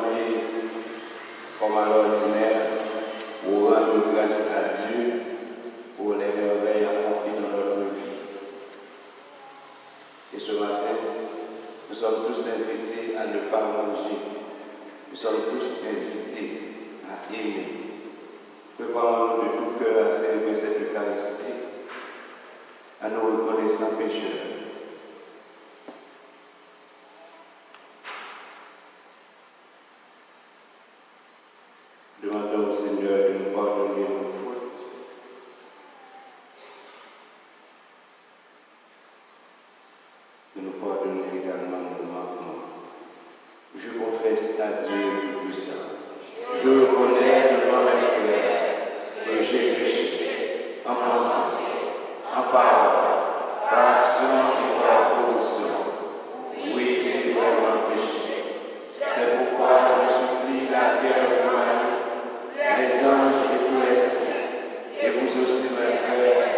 rassemblés comme à l'ordinaire pour rendre grâce à Dieu pour les merveilles accomplies dans notre vie. Et ce matin, nous sommes tous invités à ne pas manger. Nous sommes tous invités à aimer. Préparons-nous de tout cœur à célébrer cette Eucharistie, à nous reconnaissant pécheurs. Demandons au Seigneur de nous pardonner nos fautes. De nous pardonner également nos manquements. Je confesse à Dieu le Tout-Puissant. Je reconnais devant mes frères que j'ai péché en pensée, en parole, par action et par commission. Oui, j'ai vraiment péché. C'est pourquoi je supplie la Vierge Marie, les anges et tous les saints, et vous aussi, mes frères,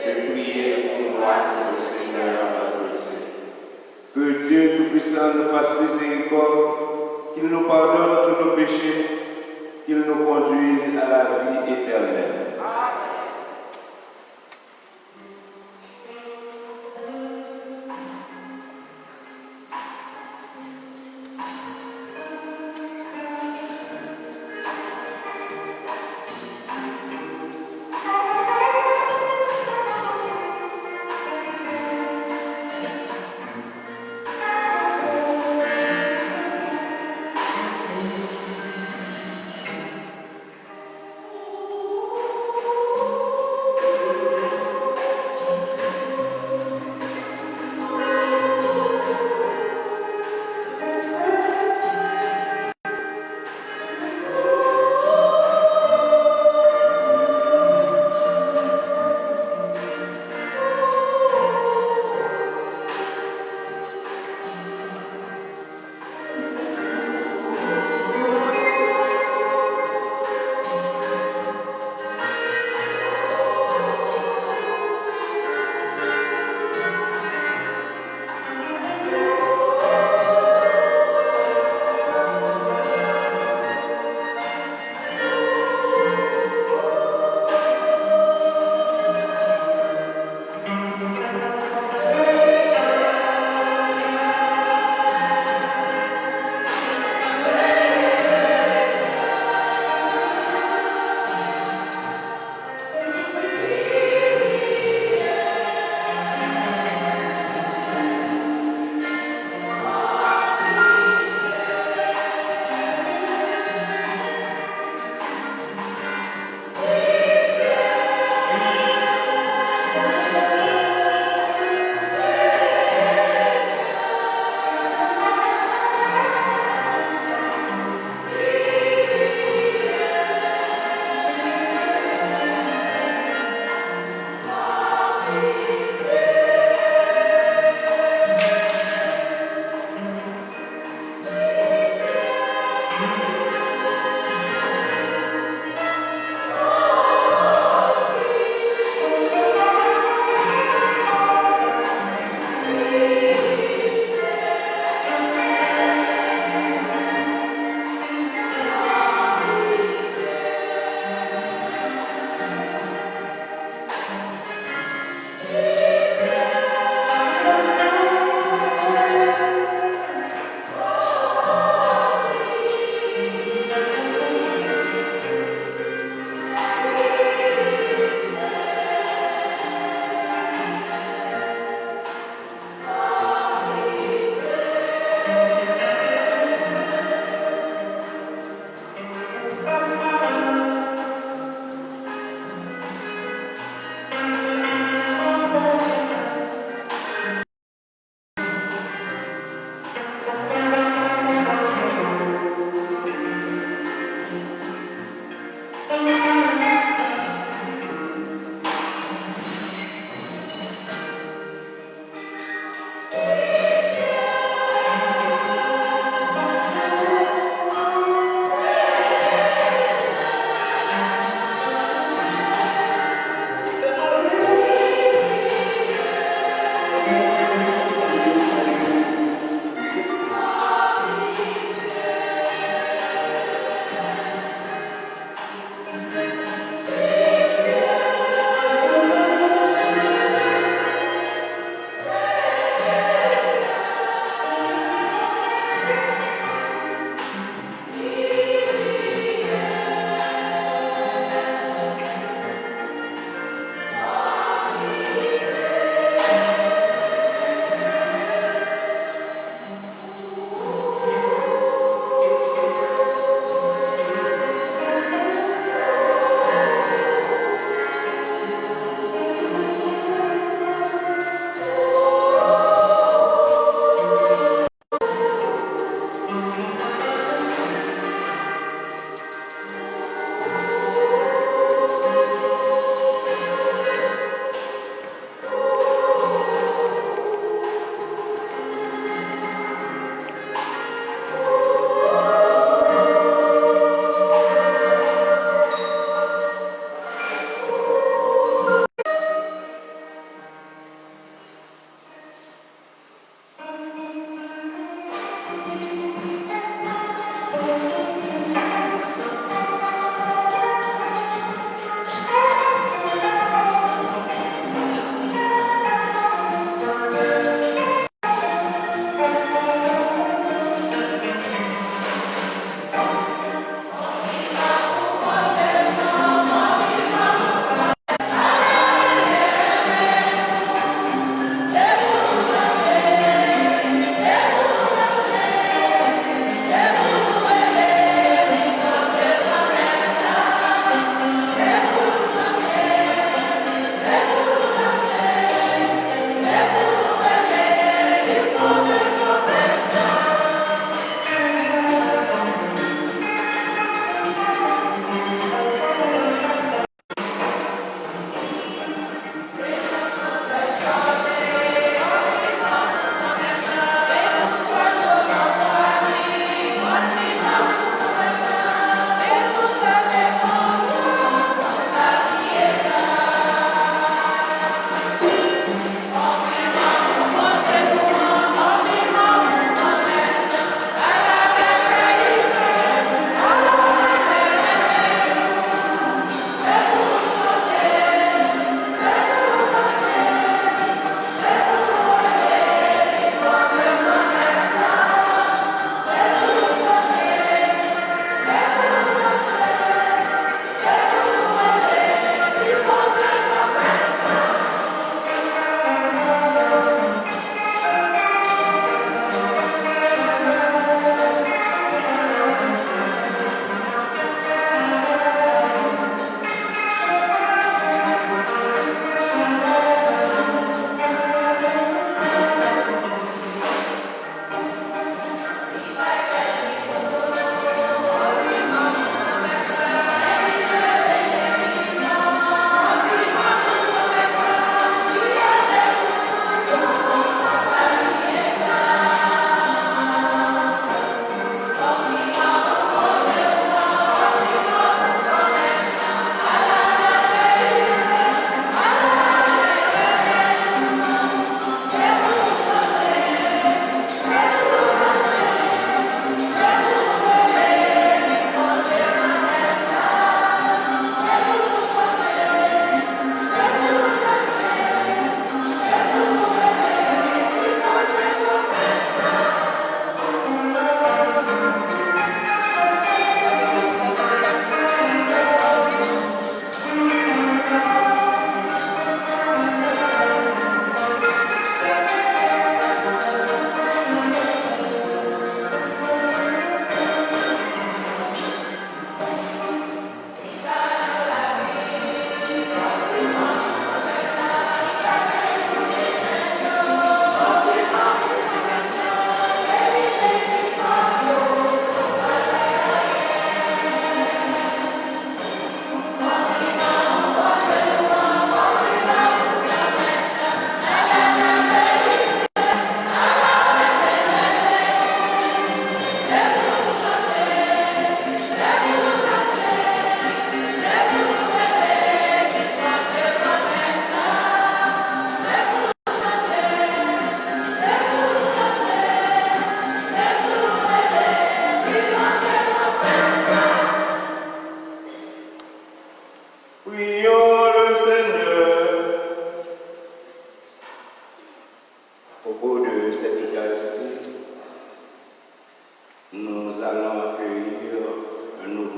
de prier pour moi, le Seigneur notre Dieu. Que Dieu Tout-Puissant nous fasse miséricorde, qu'il nous pardonne tous nos péchés, qu'il nous conduise à la vie éternelle.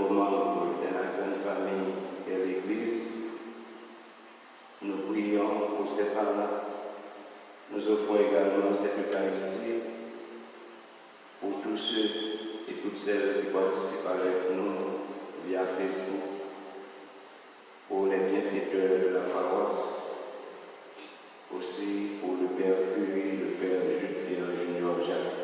moment de la grande famille et l'Église, nous prions pour ces femmes-là. Nous offrons également cette Eucharistie pour tous ceux et toutes celles qui participent avec nous via Facebook, pour les bienfaiteurs de la paroisse, aussi pour le Père Curie, le Père Jules-Pierre Junior Jacques.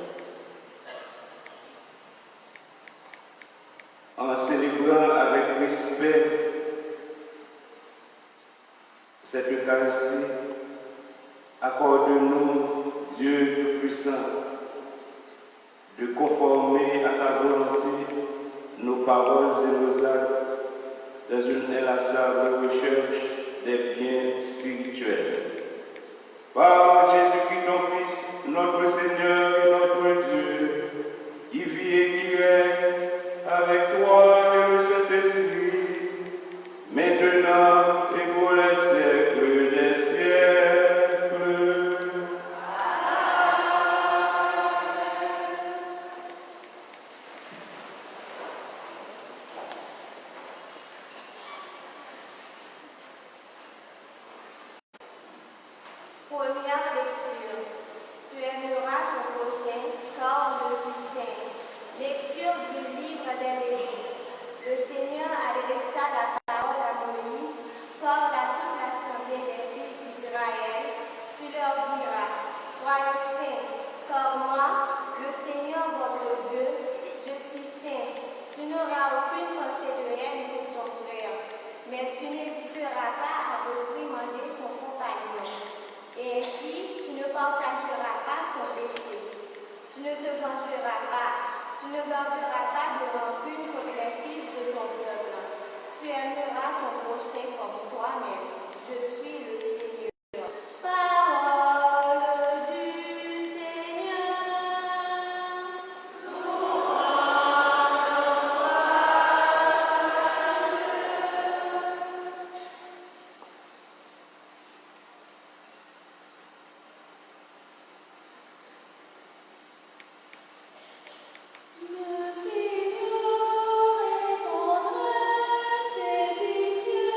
En célébrant avec respect cette Eucharistie, accorde-nous, Dieu Tout-Puissant, de conformer à ta volonté nos paroles et nos actes dans une inlassable recherche des biens spirituels. Par Jésus-Christ, ton Fils, notre Seigneur et notre Dieu, qui vit et qui règne avec toi et le Saint-Esprit, maintenant et pour les siècles des siècles. Première lecture. Tu aimeras ton prochain, car je suis saint. Lecture du livre des Lévites. Le Seigneur adressa la parole à Moïse, parle à toute l'assemblée des fils d'Israël. Tu leur diras, soyez saints, car moi, le Seigneur votre Dieu, je suis saint. Tu n'auras aucune pensée de haine pour ton frère, mais tu n'hésiteras pas à réprimander ton compagnon. Et ainsi, tu ne partageras pas son péché. Tu ne te vengeras pas. Tu ne garderas pas de rancune contre les fils de ton peuple. Tu aimeras ton prochain comme toi-même. Je suis le Seigneur. Parole du Seigneur. Le Seigneur est tendresse et pitié.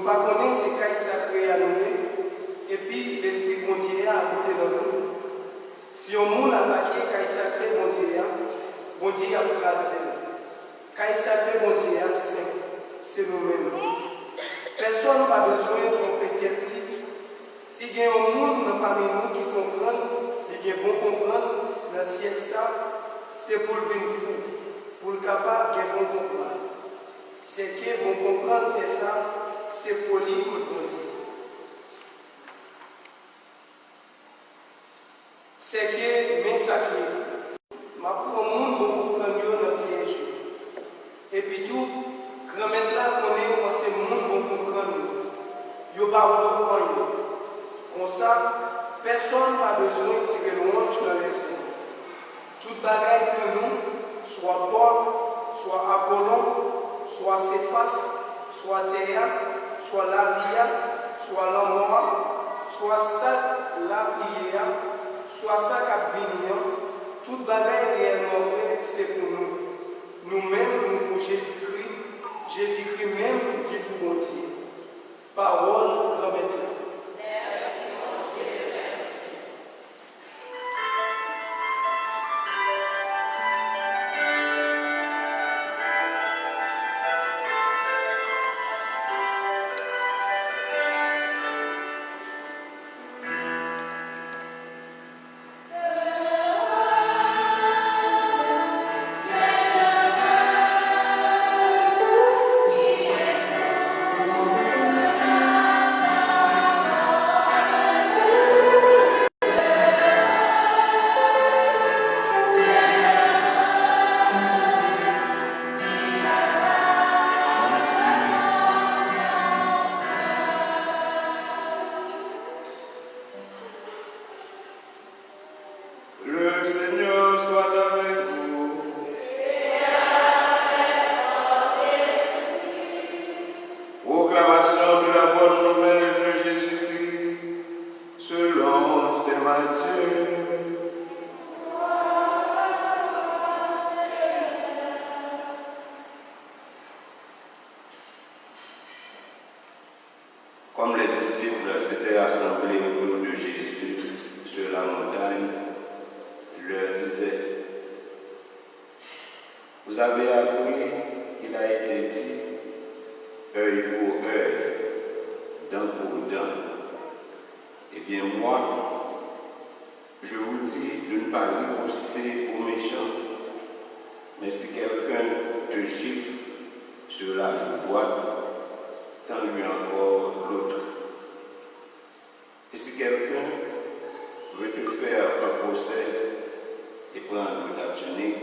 pas connaître ces cailles sacrées à nous, et puis l'Esprit bon Dieu a habité dans nous. Si on monde attaqué caille sacrée bon Dieu a crasé. Caille sacrée bon Dieu c'est nous-mêmes. Personne n'a pas besoin de tromper tête. Si il y a un monde parmi nous qui comprend, il y a bon comprendre, dans le siècle ça, c'est pour le venir fou, pour le capable de bon comprendre. C'est que bon comprendre que ça, c'est folie pour le bon Dieu. C'est que mes sacrés, ma pour le monde bon comprendre dans le piège. Et puis tout, grand-mère là connaît comment c'est le monde bon comprendre. Il n'y a pas vraiment. Comme ça, personne n'a besoin de tirer louange dans les yeux. Toute bagaille pour nous, soit Paul, soit Apollon, soit Céphas, soit Théa, soit Lavia, soit Lamora, soit ça, la prière, soit ça qui vient, toute bagaille réellement vraie, c'est pour nous. Nous-mêmes, nous pour Jésus-Christ, Jésus-Christ même qui pour nous dire. Parole, grand-mère. Comme les disciples s'étaient assemblés autour de Jésus sur la montagne, il leur disait, vous avez appris qu'il a été dit, œil pour œil, dent pour dent. Eh bien moi, je vous dis de ne pas riposter aux méchants, mais si quelqu'un te gifle sur la joue droite, tends-lui encore l'autre. Et si quelqu'un veut te faire un procès et prendre la tunique,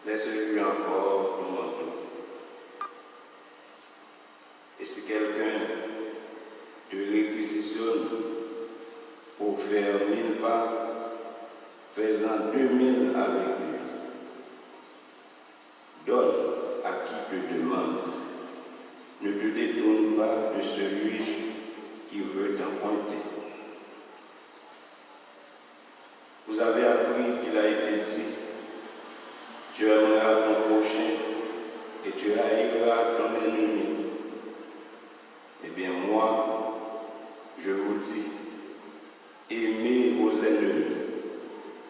laisse-lui encore le manteau. Et si quelqu'un te réquisitionne pour faire 1000 pas, fais-en 2000 avec lui. Donne à qui te demande. Ne te détourne pas de celui qui veut t'emprunter. Vous avez appris qu'il a été dit, tu aimeras ton prochain et tu haïras ton ennemi. Eh bien moi, je vous dis, aimez vos ennemis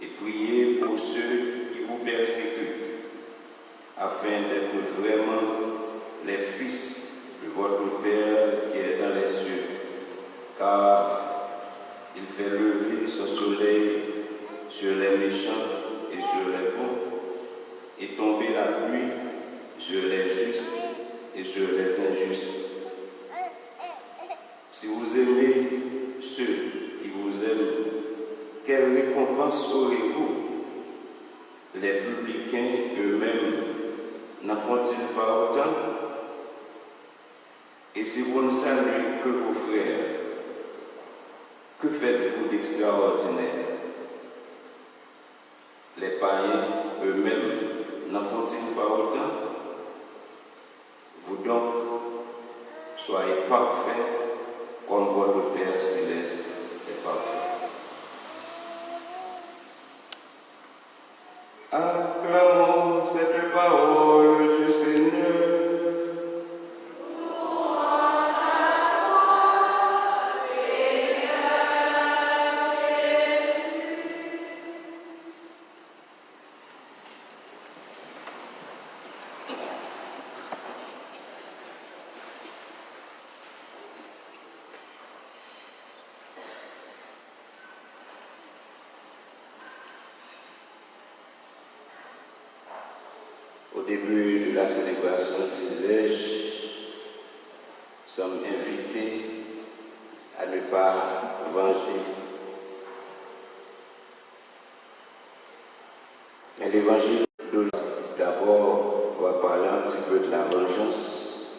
et priez pour ceux qui vous persécutent, afin d'être vraiment les fils de votre Père qui est dans les cieux, car il fait lever son soleil sur les méchants et sur les bons, et tomber la pluie sur les justes et sur les injustes. Si vous aimez ceux qui vous aiment, quelle récompense aurez-vous? Les publicains eux-mêmes n'en font-ils pas autant? Et si vous ne saluez que vos frères, que faites-vous d'extraordinaire? Les païens eux-mêmes n'en font-ils pas autant? Vous donc, soyez parfaits comme votre Père céleste est parfait. Acclamons cette parole du Seigneur. Louange à début de la célébration, disais-je, nous sommes invités à ne pas venger. Mais l'évangile d'abord va parler un petit peu de la vengeance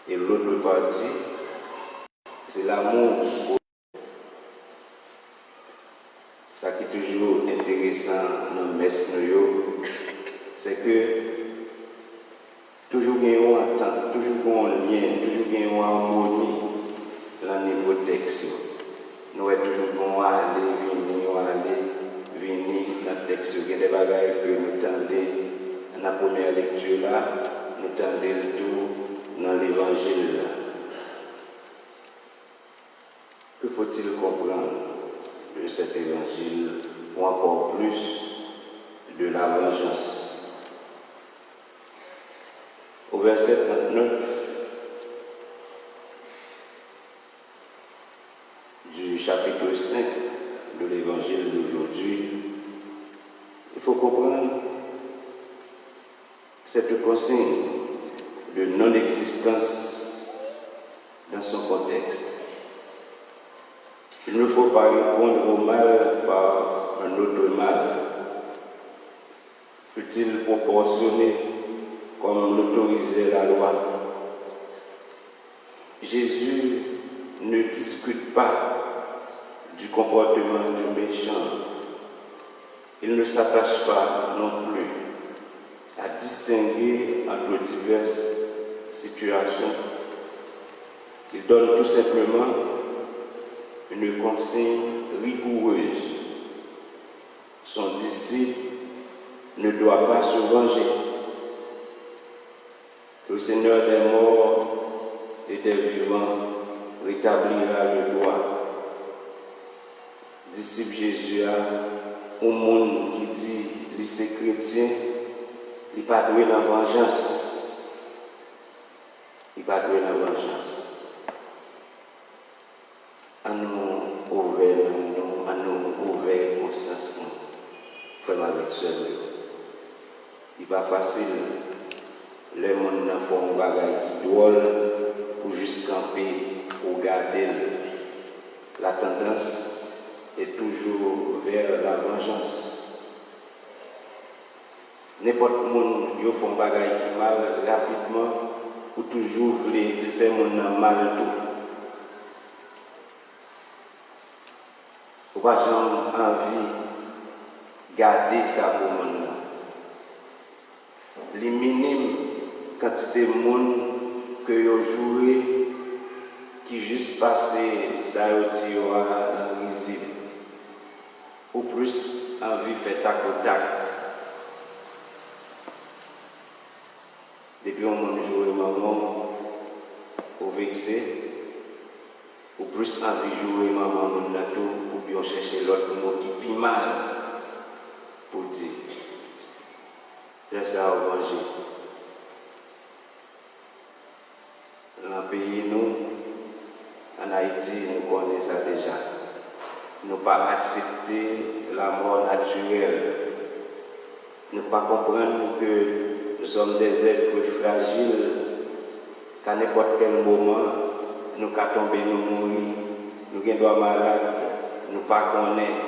et l'autre partie, c'est l'amour. Ça qui est toujours intéressant dans le messe, c'est que toujours il y a un attente, toujours un lien, toujours il y a une harmonie dans le niveau texte. Nous sommes toujours aller, venir dans le texte. Il y a des bagages que nous tendons dans la première lecture là, nous tendons le tout dans l'évangile là. Que faut-il comprendre de cet évangile ou encore plus de la vengeance? Au verset 39 du chapitre 5 de l'évangile d'aujourd'hui, il faut comprendre cette consigne de non-existence dans son contexte. Il ne faut pas répondre au mal par un autre mal. Fut-il proportionné comme l'autorisait la loi? Jésus ne discute pas du comportement du méchant. Il ne s'attache pas non plus à distinguer entre diverses situations. Il donne tout simplement une consigne rigoureuse. Son disciple ne doit pas se venger. Le Seigneur des morts et des vivants rétablira le droit. Disciple Jésus a au monde qui dit lycée chrétien, il n'est pas doué dans la vengeance. Il n'est pas doué dans la vengeance. À nous ouvrir conscience, frère avec sœur. Il n'est pas facile. Le monde n'a pas un bagage qui drôle pour juste camper, pour garder. La tendance est toujours vers la vengeance. N'importe qui fait un bagage qui mal rapidement, ou toujours voulait faire mon mal tout. Ou pas j'ai envie de garder ça pour mon nom. Les minimes quantité de monde que vous jouez qui juste passé ça dans visible. Ou plus envie de faire tac au tac. Depuis on m'a joué maman au vexé. Ou plus envie de jouer maman mon nato ou bien chercher l'autre mot qui pis mal pour dire. Laisse ça au manger. Dans le pays, nous, en Haïti, nous connaissons ça déjà. Nous pas accepter la mort naturelle. Nous pas comprendre que nous sommes des êtres fragiles, qu'à n'importe quel moment, nous pouvons tomber, nous mourir, nous sommes malades, nous ne pas connaître.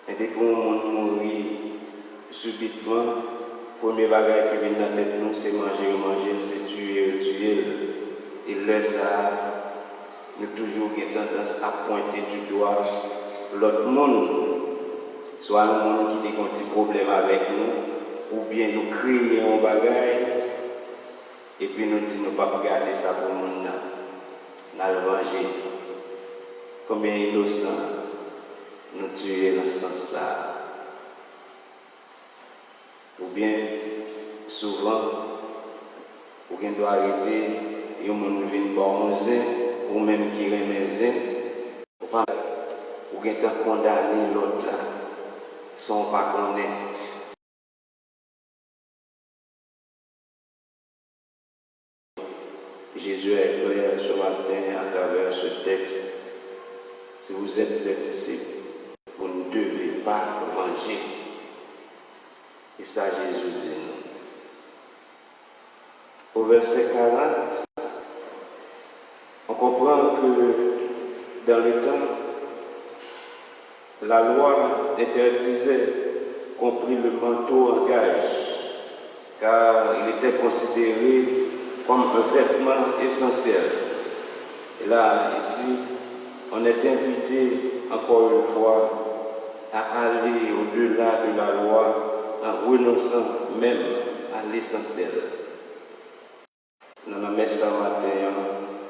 Et dès que nous mourir subitement, le premier bagage qui vient dans la tête, c'est manger, c'est tuer. Et là, ça, nous toujours tendance à pointer du doigt l'autre monde, soit un monde qui a un petit problème avec nous, ou bien nous créer un bagage, et puis nous disons, nous ne pouvons pas garder ça pour le monde. Nous allons manger. Combien innocents nous tuer dans ce sens-là. Ou bien, souvent, ou bien doit arrêter, et on vient boire un zin, ou même qui remet un zin, ou bien condamner l'autre là, sans pas connaître. Jésus est clair ce matin à travers ce texte. Si vous êtes ses disciples, vous ne devez pas venger. Et ça, Jésus dit, au verset 40, on comprend que dans le temps, la loi interdisait qu'on prit le manteau en gage, car il était considéré comme un vêtement essentiel. Et là, ici, on est invité encore une fois à aller au-delà de la loi en renonçant même à l'essentiel. Dans la messe ce matin,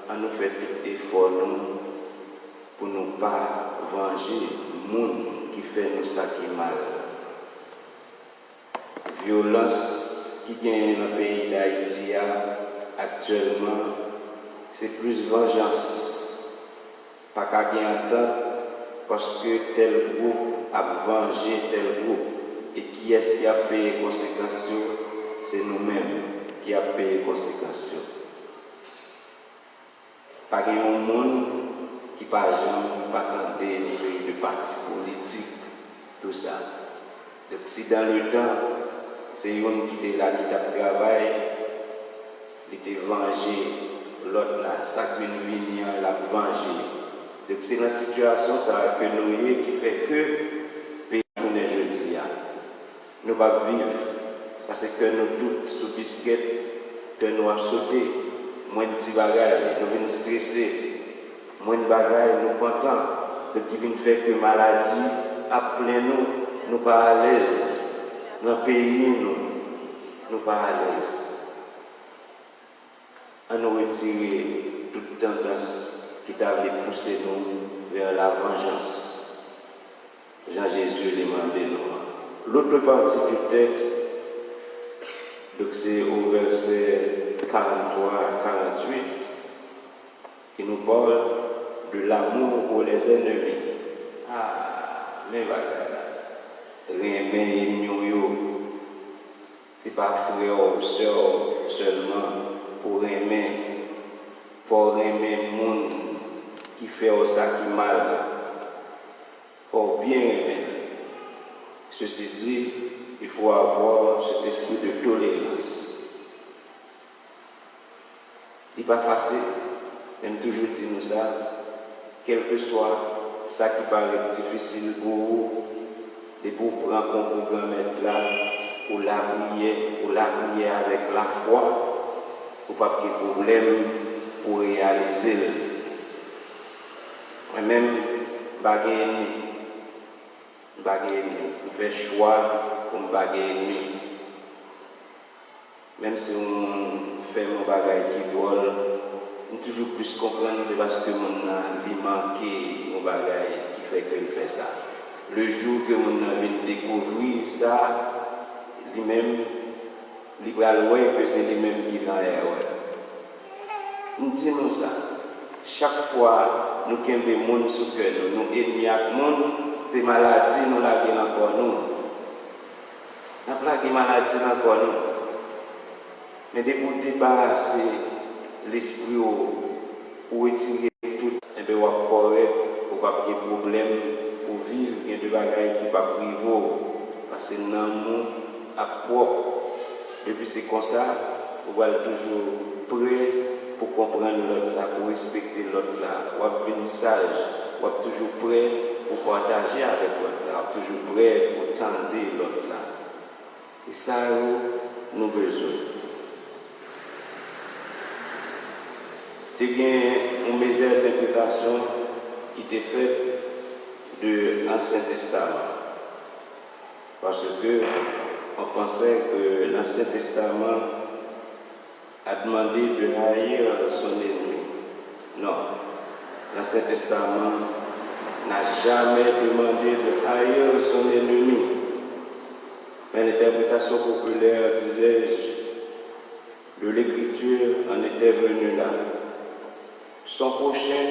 on nous fait tout effort pour ne pas venger le monde qui fait nous ça qui mal. Violence qui gagne dans le pays d'Haïti actuellement, c'est plus vengeance. Pas qu'à gagner temps parce que tel groupe a vengé tel groupe. Et qui est-ce qui a payé les conséquences? C'est nous-mêmes qui a payé les conséquences. Pas qu'il y ait un monde qui pas attendre une série de partis politiques, tout ça. Donc si dans le temps, c'est un qui était là, qui a travaillé, il était vengé, l'autre là, ça qui vient, il a vengé. Donc c'est la situation ça, que nous avons qui fait que le pays est jeudi. Nous ne pouvons pas vivre parce que nous tous sous biscuit, que nous avons sauté, moins de petits bagages, nous venons stresser, moins de bagages, nous contents, de qui vient faire que maladie a plein nous pas à l'aise. Dans le pays, nous pas à l'aise. On nous retirer toute tendance qui t'a pousser nous vers la vengeance. Jean-Jésus les mandé nous. L'autre partie du texte, donc c'est au verset 43 à 48, qui nous parle de l'amour pour les ennemis. Ah, mais voilà. Rien c'est pas frère ou soeur seulement pour aimer. Pour aimer le monde qui fait ça qui mal. Pour bien aimer. Ceci dit, il faut avoir cet esprit de tolérance. Ce n'est pas facile, même toujours dire nous ça, quel que soit ça qui paraît difficile pour vous, et pour prendre un programme là, pour la prier avec la foi, pour pas qu'il y ait de problème pour réaliser. Moi-même, je fais choix pour me baguer. Même si on fait mon bagage qui vole, on toujours plus comprendre, c'est parce que mon vie manqué mon bagage qui fait que je fais ça. Le jour que mon vient découvrir ça, lui-même, il va voir que c'est lui-même qui l'a erreur. Nous disons ça. Chaque fois, nous avons des gens sous cœur, nous ennemis avec les gens, des maladies, nous l'avons encore nous. Nous avons des maladies encore nous. Mais dès pour débarrasser l'esprit ou retirer tout, et bien, on va correct, pour pas qu'il y ait de problème, pour vivre, il y a des bagages qui ne sont pas privés, parce que nous à propre. Depuis c'est comme ça, on va être toujours prêt pour comprendre l'autre là, pour respecter l'autre là. On va être sage, on va être toujours prêt pour partager avec l'autre là, on va être toujours prêt pour tendre l'autre là. Et ça, nous avons besoin. Il y a une misère d'interprétation qui est faite de l'Ancien Testament. Parce que on pensait que l'Ancien Testament a demandé de haïr son ennemi. Non, l'Ancien Testament n'a jamais demandé de haïr son ennemi. Mais l'interprétation populaire, disais-je, de l'Écriture en était venue là. Son prochain,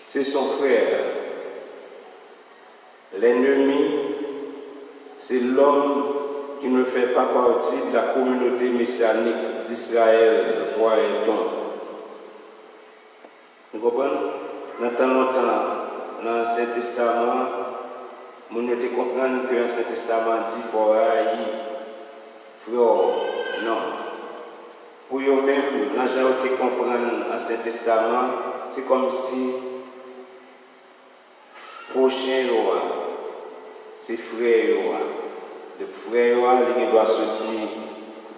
c'est son frère. L'ennemi, c'est l'homme qui ne fait pas partie de la communauté messianique d'Israël, foi et don. Vous comprenez? Dans tant longtemps, dans l'Ancien Testament, vous ne comprenez que l'Ancien Testament dit qu'il faut haïr frère. Non. Pour eux-mêmes, l'argent qui comprennent l'Ancien Testament, c'est comme si prochain roi, c'est frère roi. Le frère roi, il doit sortir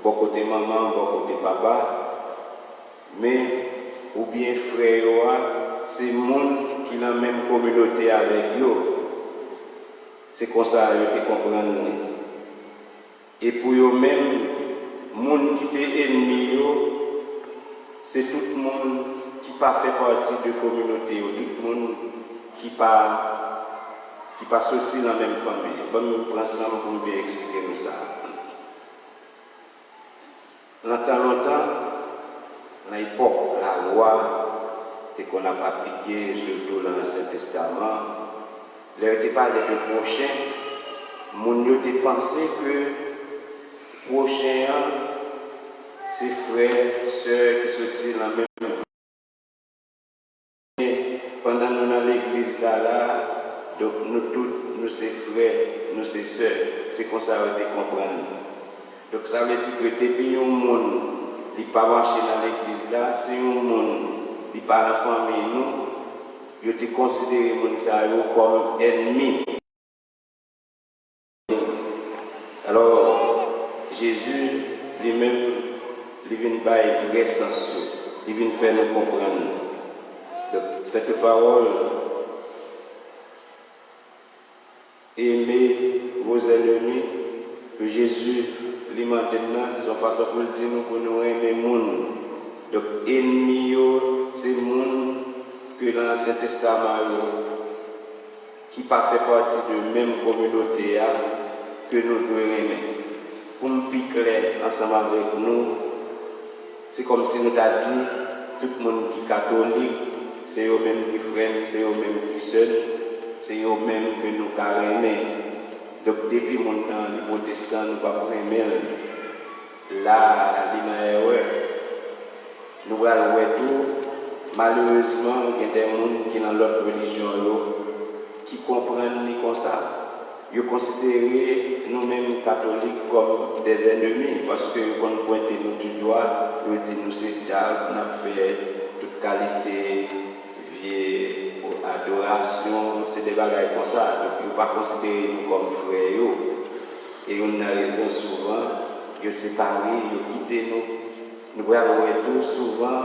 bon côté maman, bon côté papa, mais ou bien frère roi, c'est le monde qui est dans la même communauté avec eux. C'est comme ça que tu comprends. Et pour eux-mêmes, le monde qui est ennemi, c'est tout le monde qui n'a pas fait partie de la communauté, tout le monde qui n'a pas sorti dans la même famille. Bon, nous prenons ensemble pour bien expliquer nous ça. Longtemps, dans l'époque, la loi qu'on n'a pas appliquée, surtout dans l'Ancien Testament, il n'était pas de prochain. Mon Dieu pensé que prochain, c'est frères, sœurs qui sont dans la même. Pendant que nous sommes dans l'église là, donc nous tous, nous sommes frères, nous sommes sœurs. C'est comme ça que vous comprenez. Donc ça veut dire que depuis un monde qui n'est pas marché dans l'église là, c'est un monde qui n'est pas dans la famille nous, ils ont considéré les comme ennemis. Alors Jésus lui-même, il vient de faire vrai sens, il vient faire nous comprendre. Donc, cette parole, aimez vos ennemis, que Jésus lui maintenant, son façon pour dire nous pour nous aimer les gens. Donc, ennemis, c'est les gens que l'Ancien Testament qui n'a pas fait partie de la même communauté que nous devons aimer. Pour nous piquer ensemble avec nous, c'est comme si nous avons dit, tout le monde qui est catholique, c'est eux-mêmes qui freinent, c'est eux-mêmes qui seuls, c'est eux-mêmes que nous carrément. Donc depuis mon temps, les protestants ne pas aimer là, nous allons voir tout. Malheureusement, il y a des gens qui dans l'autre religion qui comprennent comme ça. Ils considèrent nous-mêmes catholiques comme des ennemis parce que quand nous pointons nous du doigt, nous disons nous c'est diable, nous avons fait toute qualité, vieille adoration, c'est des bagages comme ça. Donc, ils ne pas considérer nous comme frères. Et on a raison souvent, ils séparés, ils quittent nous. Nous voyons tout souvent,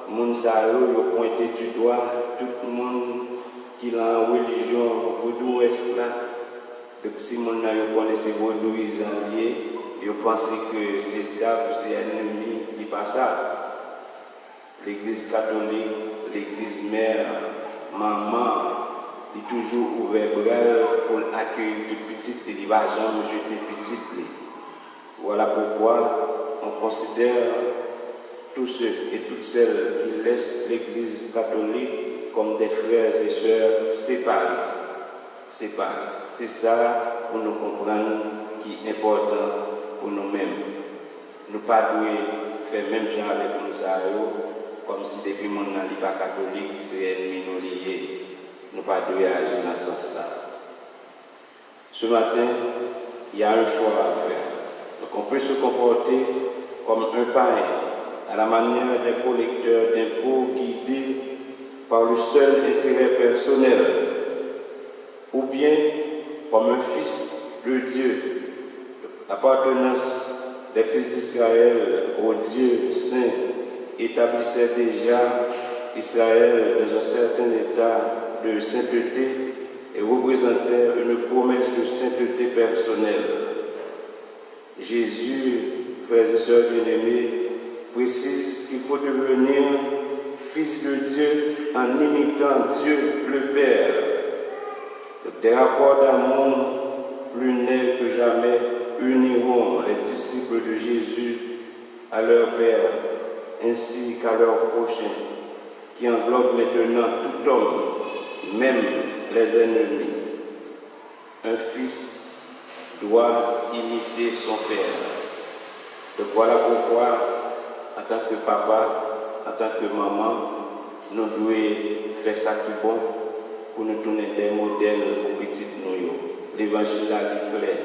les gens ils pointent du doigt, tout le monde qui a une religion vaudou est là. Donc si mon avez connaissez vaudou ils alliés, ils pensent que c'est diable, c'est ennemi, qui passe ça. L'église catholique, l'église mère, maman, est toujours ouvert pour accueillir toute petite, il va jamais jeter petite. Voilà pourquoi on considère tous ceux et toutes celles qui laissent l'église catholique comme des frères et sœurs séparés. C'est ça pour nous comprendre qui est important pour nous-mêmes. Nous ne pouvons pas faire même genre avec nous, comme si depuis mon nom n'est pas catholique, c'est ennemi nous lié. Nous ne pouvons pas agir dans ce sens-là. Ce matin, il y a un choix à faire. Donc on peut se comporter comme un païen, à la manière des collecteurs d'impôts guidés par le seul intérêt personnel, ou bien comme un fils de Dieu. L'appartenance des fils d'Israël au Dieu saint établissait déjà Israël dans un certain état de sainteté et représentait une promesse de sainteté personnelle. Jésus, frères et sœurs bien-aimés, précise qu'il faut devenir fils de Dieu en imitant Dieu le Père. Des rapports d'amour plus nets que jamais uniront les disciples de Jésus à leur Père ainsi qu'à leur prochain, qui englobe maintenant tout homme, même les ennemis. Un fils doit imiter son Père. Donc voilà pourquoi, en tant que papa, en tant que maman, nous devons faire ça qui est bon pour nous donner des modèles pour petites nous. L'évangile là, il plaît.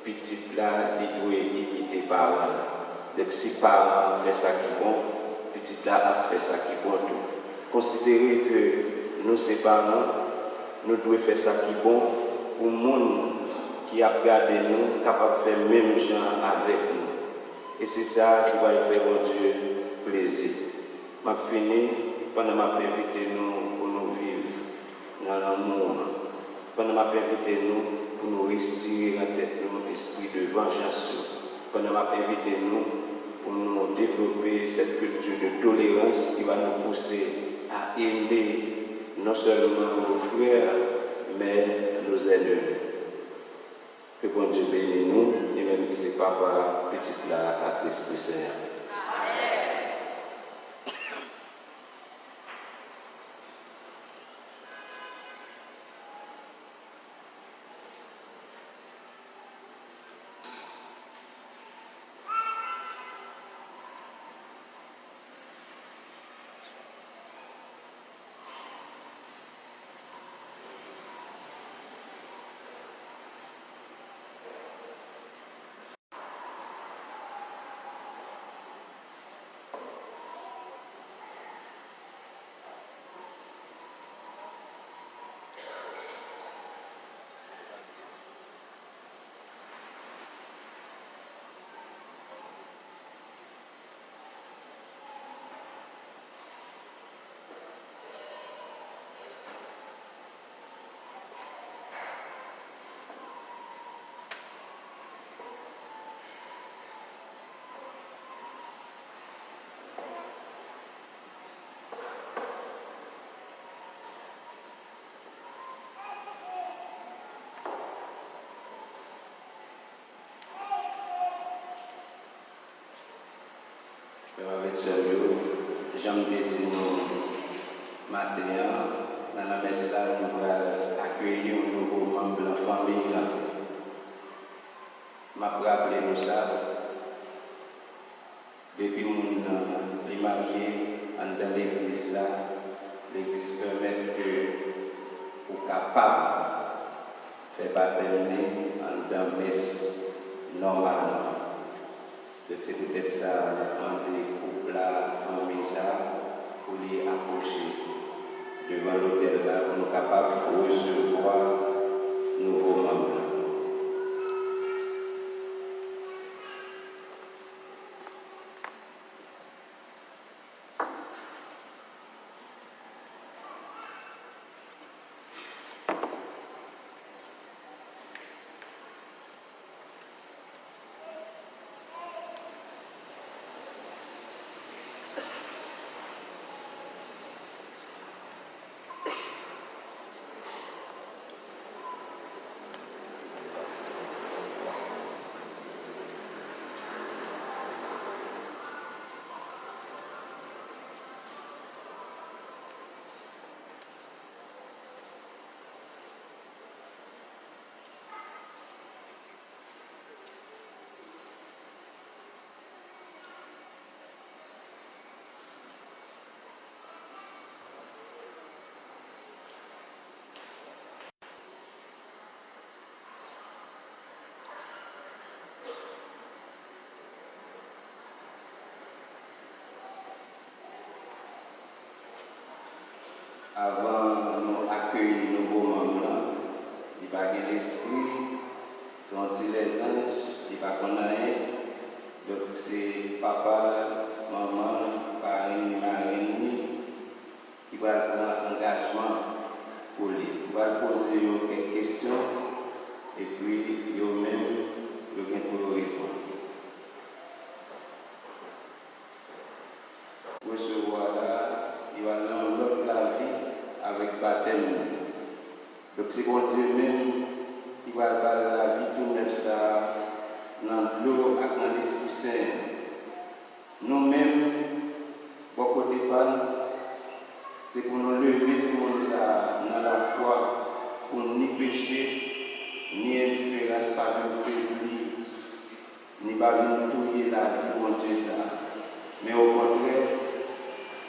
Petite là, il doit imiter parole. Donc si parents fait ça qui est bon, petit là a fait ça qui est bon tout. Considérez que nous, ces parents, nous devons faire ça qui est bon pour le monde qui a regardé nous, capable de faire même gens avec nous. Et c'est ça qui va faire, mon Dieu, plaisir. Je finis pendant ma invité nous pour nous vivre dans l'amour. Pendant ma invité nous pour nous respirer en tête nous esprit de vengeance. Pendant ma invité nous pour nous développer cette culture de tolérance qui va nous pousser à aimer non seulement nos frères, mais nos ennemis. Que bon Dieu bénisse nous, et même si ce n'est pas par petite là à l'Esprit Saint. Avec ce lieu, j'aime dire nous matin, dans la messe là, nous allons accueillir un nouveau membre de la famille. Je me rappelle nous ça. Depuis que je suis marié dans l'église là, l'église permet que vous capable de faire baptême dans la messe normalement. Donc c'est peut-être ça, demander au plat, famille ça, pour les approcher devant l'hôtel là, pour nous capables de recevoir nouveaux membres. Avant de nous accueillir de nouveaux membres, il va y avoir l'esprit, sont les anges, il va connaître. Donc c'est papa, maman, parrain, marraine qui va prendre engagement pour lui. Il va poser quelques questions et puis eux-mêmes, ils vont répondre. Recevoir là, il va dans l'autre la vie avec baptême. Donc c'est bon Dieu même qui va avoir la vie tout neuf ça dans l'eau et dans l'Esprit Saint. Nous-mêmes, beaucoup de femmes, c'est pour nous lever tout ça dans la foi, pour ni péché, ni indifférence, pas de faiblir, ni pas de touiller la vie, bon Dieu ça. Mais au contraire,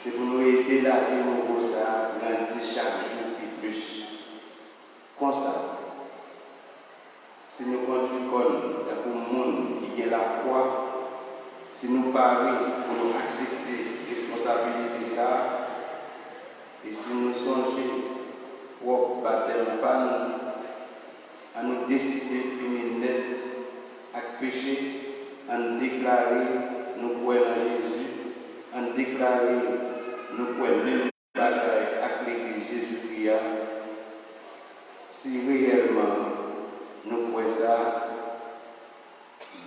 c'est pour nous aider la vie au ça, grandir chaque jour et plus. Comme ça, si nous conduisons pour le monde qui a la foi, Si nous parlons pour nous accepter la responsabilité de ça, et si nous songeons pour baptême à nous décider de finir net avec péché, à nous déclarer nous croyons en Jésus, à nous déclarer nous croyons même bataille avec l'Église Jésus-Christ. Si réellement nous croyons ça,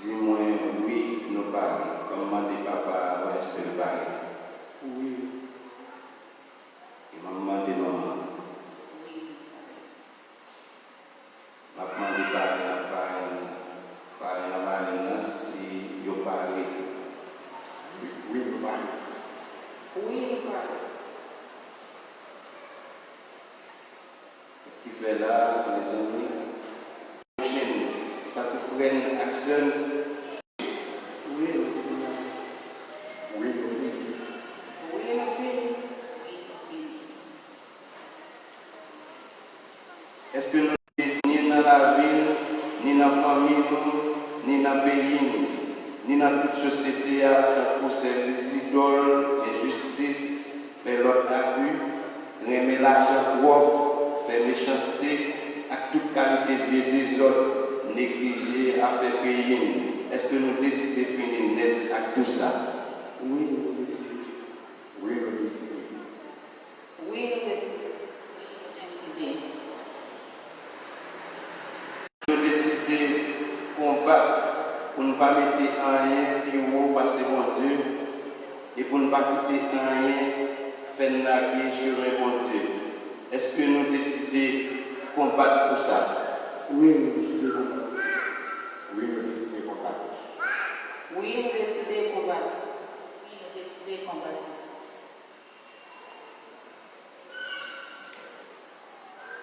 dis-moi oui, nous parlons. Comme m'a dit papa, on espère parler. Oui. Et maman dit maman. Oui. Maman dit parler, si vous parlez. Oui, nous parlons. Oui, nous parlons. Qui fait là, les amis? Prochaine, pas de freine, action. Oui, est-ce que nous ni dans la ville, ni dans la famille, ni dans le pays, ni dans toute société, pour servir idoles, injustice, faire l'autre abus, remettre l'argent propre, faire méchanceté, avec toute qualité de vie des autres, négliger, à faire payer. Est-ce que nous décidons de finir net avec tout ça? Oui, nous décidons. Oui, nous décidons. Oui, nous décidons. Nous décidons de combattre pour ne pas mettre rien qui est passer mon Dieu et pour ne pas quitter rien faire naguer sur un bon Dieu. Est-ce que nous décidons de combattre pour ça? Oui, nous décidons de combattre. Oui, nous décidons de combattre. Oui, nous décidons de combattre. Oui, nous décidons de combattre.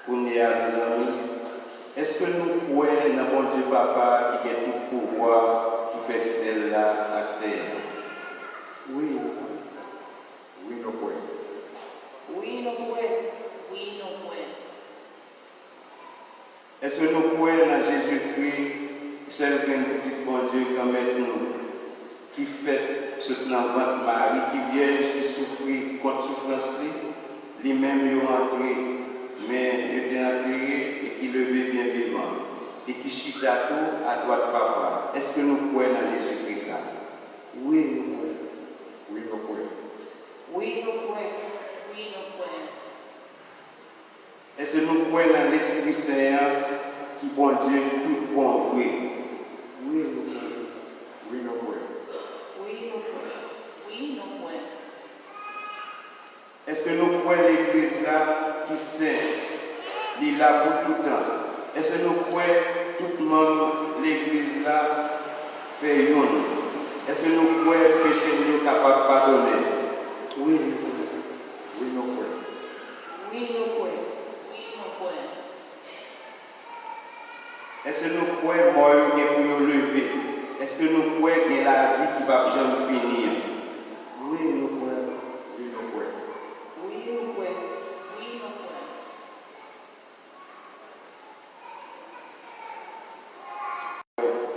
Pour nous, les amis, est-ce que nous croyons dans mon Dieu Papa qui a tout pouvoir, qui fait celle-là à terre? Oui. Oui, nous croyons. Oui, nous croyons. Oui, nous croyons. Est-ce que nous croyons dans Jésus-Christ, seul petit bon Dieu comme nous, qui fait ce plan ventre Marie, qui vierge, qui souffrit contre souffrance, lui-même il est rentré, mais il était enterré et qui levait bien vivant, et qui chita tout à droite papa. Est-ce que nous croyons dans Jésus-Christ ça? Oui, nous croyons. Oui, nous croyons. Oui, nous croyons. Oui, nous croyons. Est-ce que nous croyons dans l'Esprit Saint qui bon Dieu tout bon vrai? Oui, nous croyons. Oui, nous croyons. Oui, nous croyons. Oui, nous croyons. Est-ce que nous croyons l'Église là qui saint, il est là pour tout le temps? Est-ce que nous croyons tout le monde l'Église là fait yon? Est-ce que nous croyons que péché nous capable de pardonner? Oui, nous croyons. Oui, nous croyons. Oui, nous croyons. Oui, nous croyons. Est-ce que nous croyons mort pour nous lever? Est-ce que nous croyons que la vie qui va jamais finir? Oui, nous croyons. Oui, nous croyons. Oui, nous croyons. Oui, nous croyons.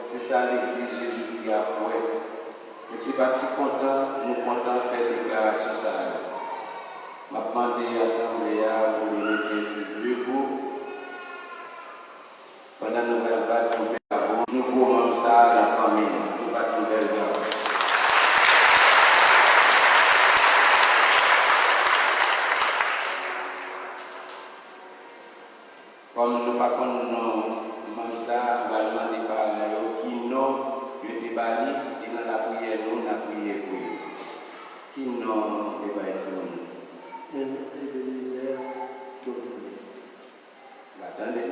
C'est ça l'Église Jésus qui a prouvé. Et si pas content, nous comptons faire déclaration ça. Je vais demander à l'Assemblée pour nous mettre debout. Pendant nous allons battre nous formons ça la famille. Nous battons belle dame. Comme nous faisons nous ça, nous allons demander par qui non, je te bali, et dans la prière, nous avons prié pour eux. Qui non, et bien, c'est nous. Attendez.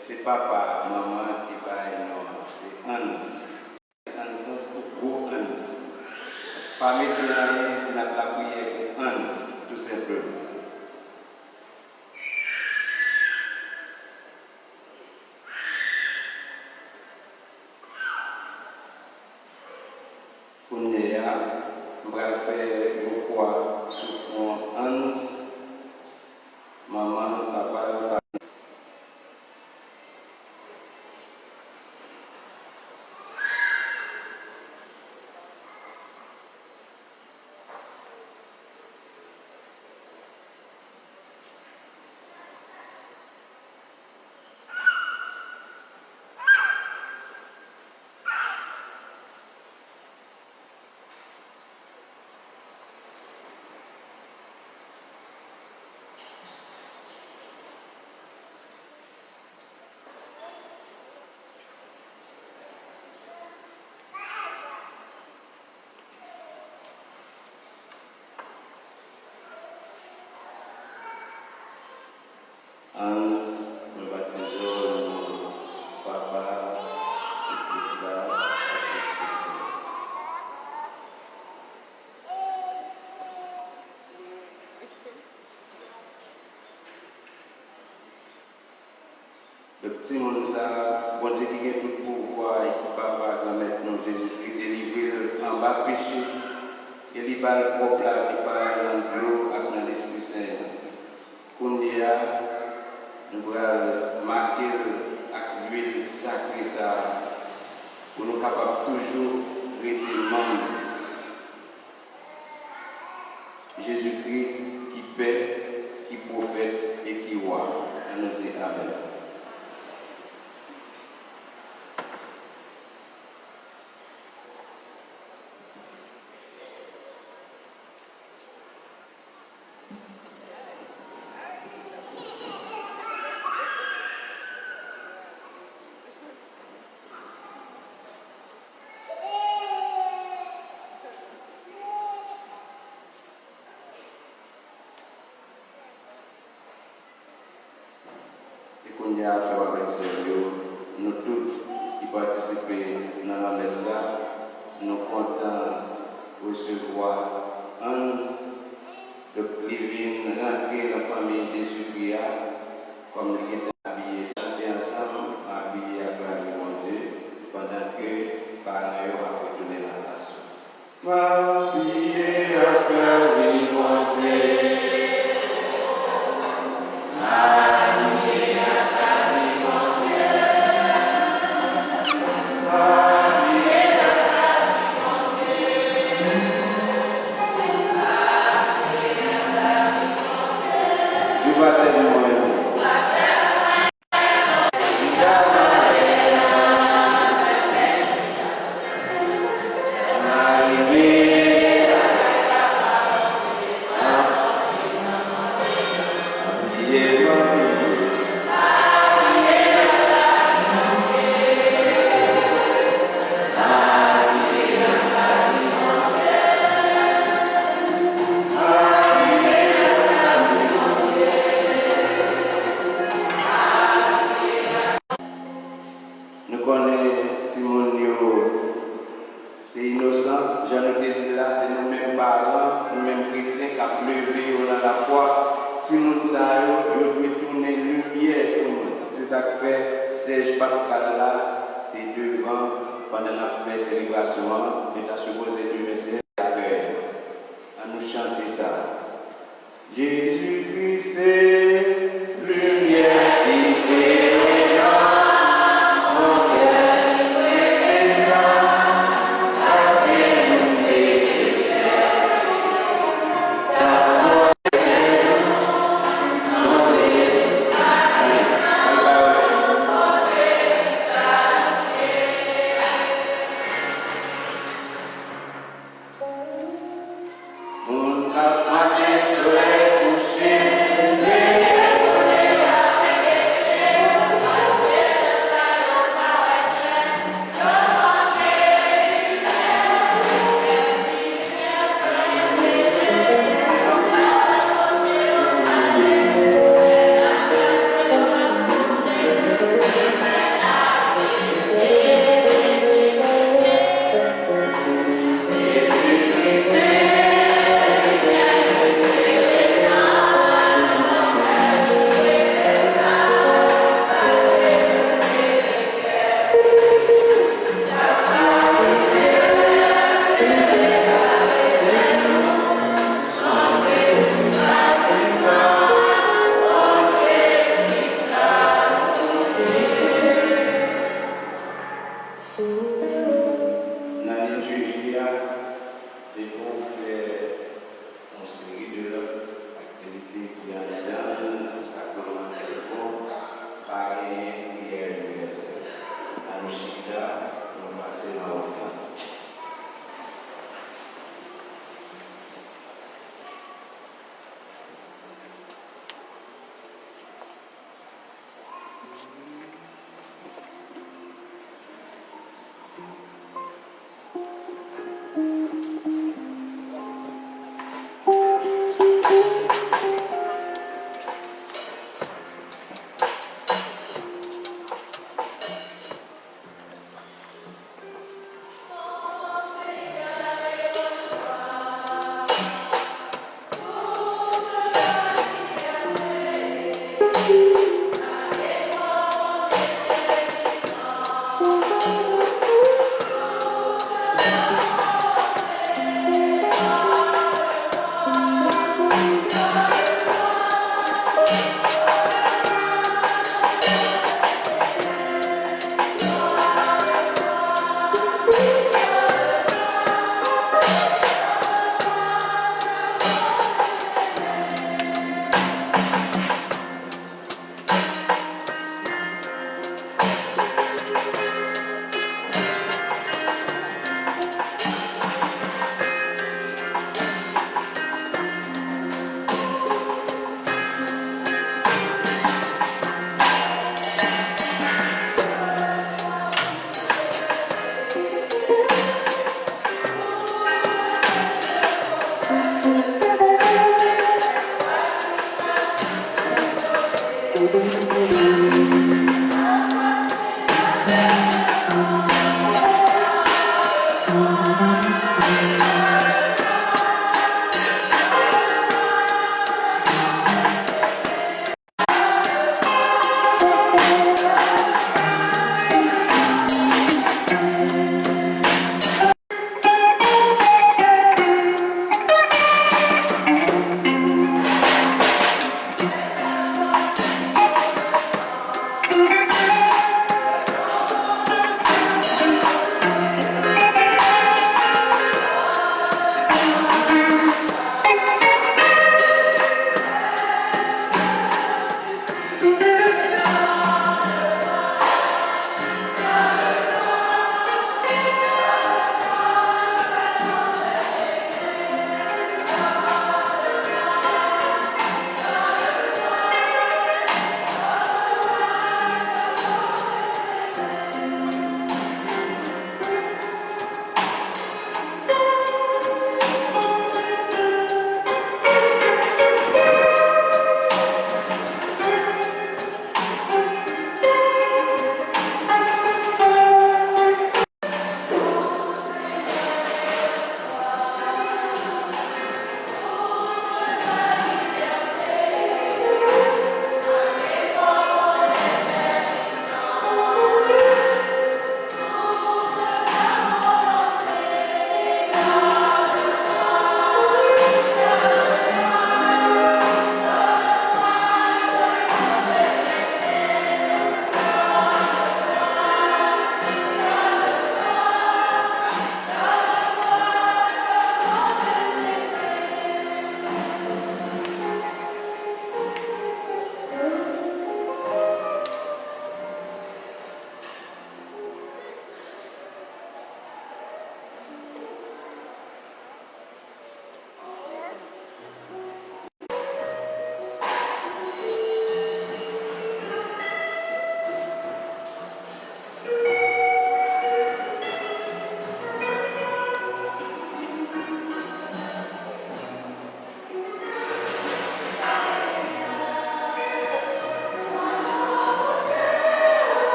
C'est papa, maman qui va c'est Hans. Hans, c'est gros Hans. Pas mettre rien, tu n'as pas prié pour Hans, tout simplement. Pour nous, on va faire beaucoup sur Hans. Le petit monde, ça, bon Dieu qui a tout pouvoir et qui papa va maintenant Jésus-Christ délivrer en bas péché. Et il va le propre là, il va dans l'eau avec l'Esprit Saint. Qu'on y a, nous allons marquer avec l'huile sacrée ça, pour nous capables toujours rester membres. Jésus-Christ qui paie, qui prophète et qui roi. On nous dit Amen. Qu'on y a fait avec sérieux, nous tous qui participons dans la messe, nous comptons recevoir un de Livine rentrer dans la famille Jésus-Christ, comme nous sommes habillés, chanter ensemble, habillés à la mon Dieu, pendant que par ailleurs on va retourner la nation. Habillés à la mon Dieu.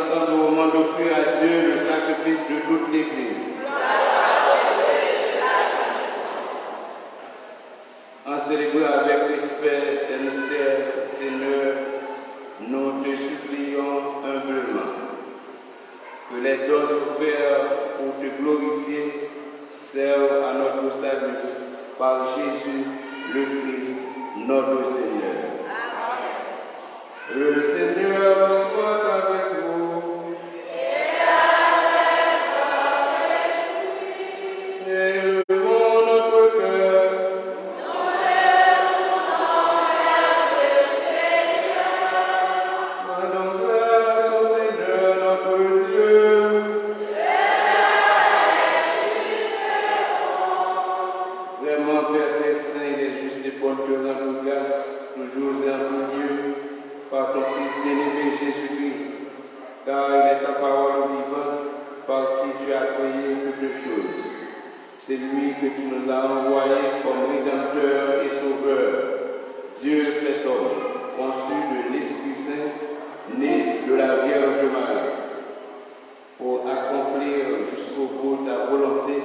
ensemble au moment d'offrir à Dieu le sacrifice de toute l'Église. En célébrant avec respect tes mystères, Seigneur, nous te supplions humblement que les dons offerts pour te glorifier servent à notre salut par Jésus le Christ, notre Seigneur. Le Seigneur soit avec vous. Et avec votre esprit. Élevons notre cœur. Nous élevons vers le Seigneur. Rendons grâce au Seigneur notre Dieu. Vraiment, Père très saint, il est juste et bon de rendre grâce toujours et en tout lieu par ton Fils bien-aimé Jésus-Christ, car il est ta parole vivante par qui tu as créé toutes choses. C'est lui que tu nous as envoyé comme Rédempteur et Sauveur, Dieu fait homme, conçu de l'Esprit Saint, né de la Vierge Marie, pour accomplir jusqu'au bout ta volonté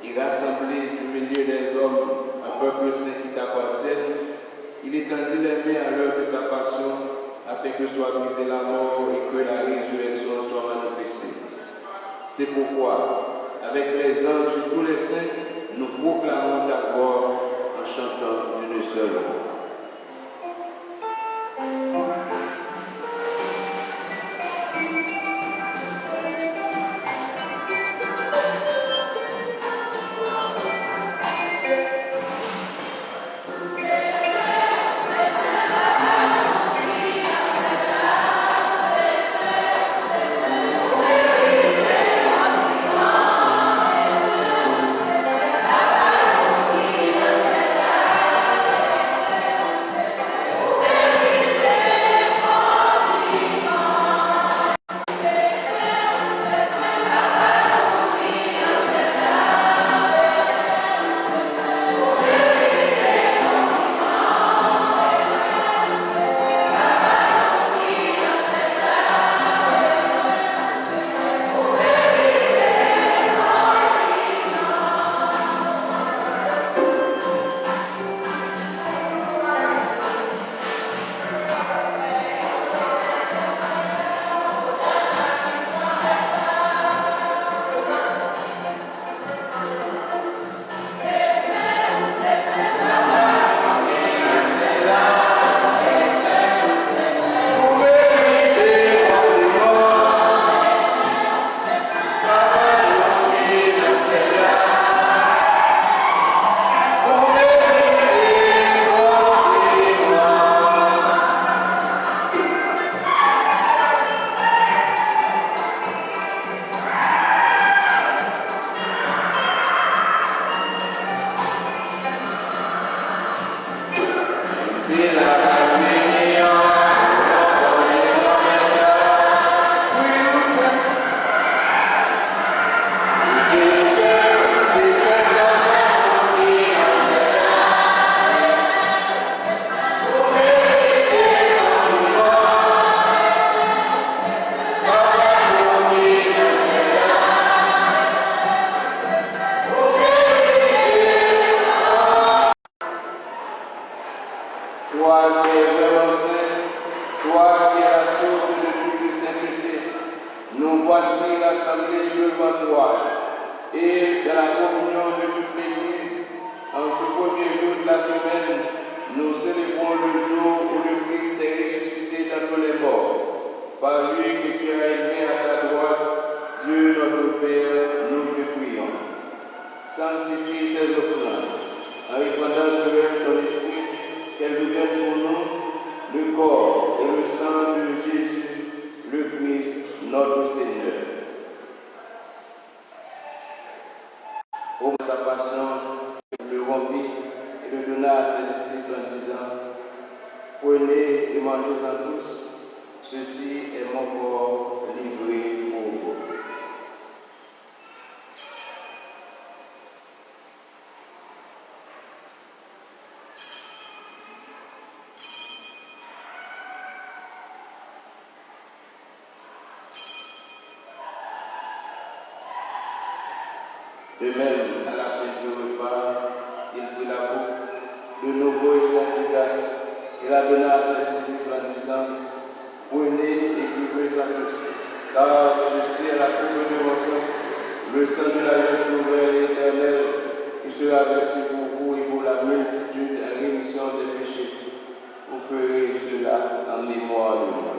et rassembler du milieu des hommes un peuple saint qui t'appartienne. Il étendit les mains à l'heure de sa passion, afin que soit brisée la mort et que la résurrection soit manifestée. C'est pourquoi, avec les anges et tous les saints, nous proclamons ta gloire en chantant d'une seule voix. De même, à la fin du repas, il prit la coupe. De nouveau, il la dit grâce. Il la donna à ses disciples en disant, prenez et buvez-en tous, car ceci est la coupe de mon sang, le sang de l'alliance nouvelle et éternelle, qui sera versé pour vous et pour la multitude en rémission des péchés. Vous ferez cela en mémoire de moi.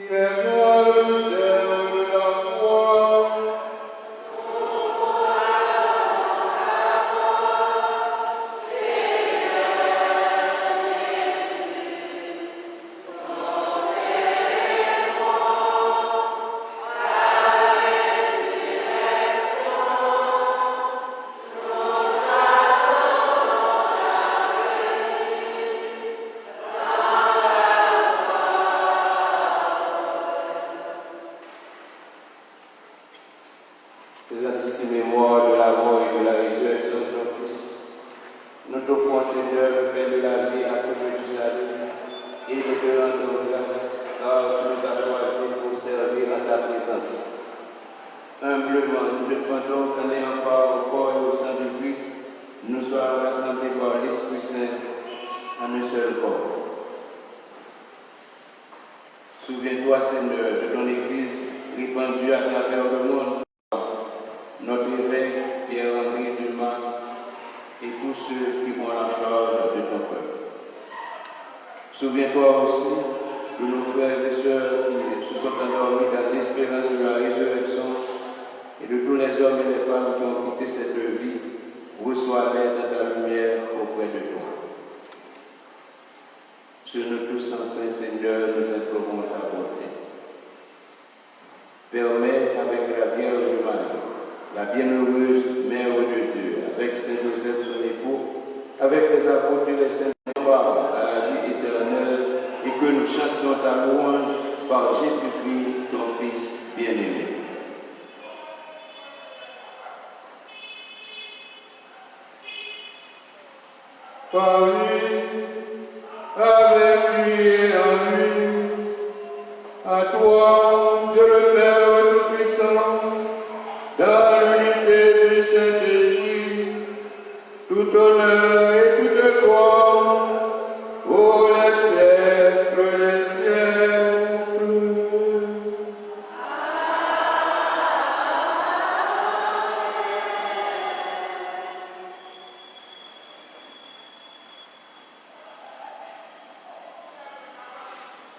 Il est moi le sel de la foi. Faisant ici mémoire de la mort et de la résurrection de ton Fils, nous t'offrons, Seigneur, le pain de la vie à côté du salut, et nous te rendons grâce, car tu nous as choisis pour servir en ta présence. Humblement, nous te demandons qu'en ayant part au corps et au sang du Christ, nous soyons rassemblés par l'Esprit Saint en un seul corps. Souviens-toi, Seigneur, de ton Église répandue à travers le monde, notre évêque Pierre-Henri Dumas et tous ceux qui ont la charge de ton peuple. Souviens-toi aussi de nos frères et sœurs qui se sont endormis dans l'espérance de la résurrection et de tous les hommes et les femmes qui ont quitté cette vie. Reçois-les dans ta lumière auprès de toi. Sur nous tous, enfin, Seigneur, nous implorons ta bonté. Permets avec la Vierge Marie, la bienheureuse Mère de Dieu, avec Saint Joseph son époux, avec les apôtres et les saints noirs à la vie éternelle, et que nous chantions ta louange par Jésus-Christ, ton Fils bien-aimé. Par lui, avec lui et en lui, à toi, Dieu le Père Tout-Puissant, dans l'unité du Saint-Esprit, tout honneur et toute gloire, pour les siècles des siècles.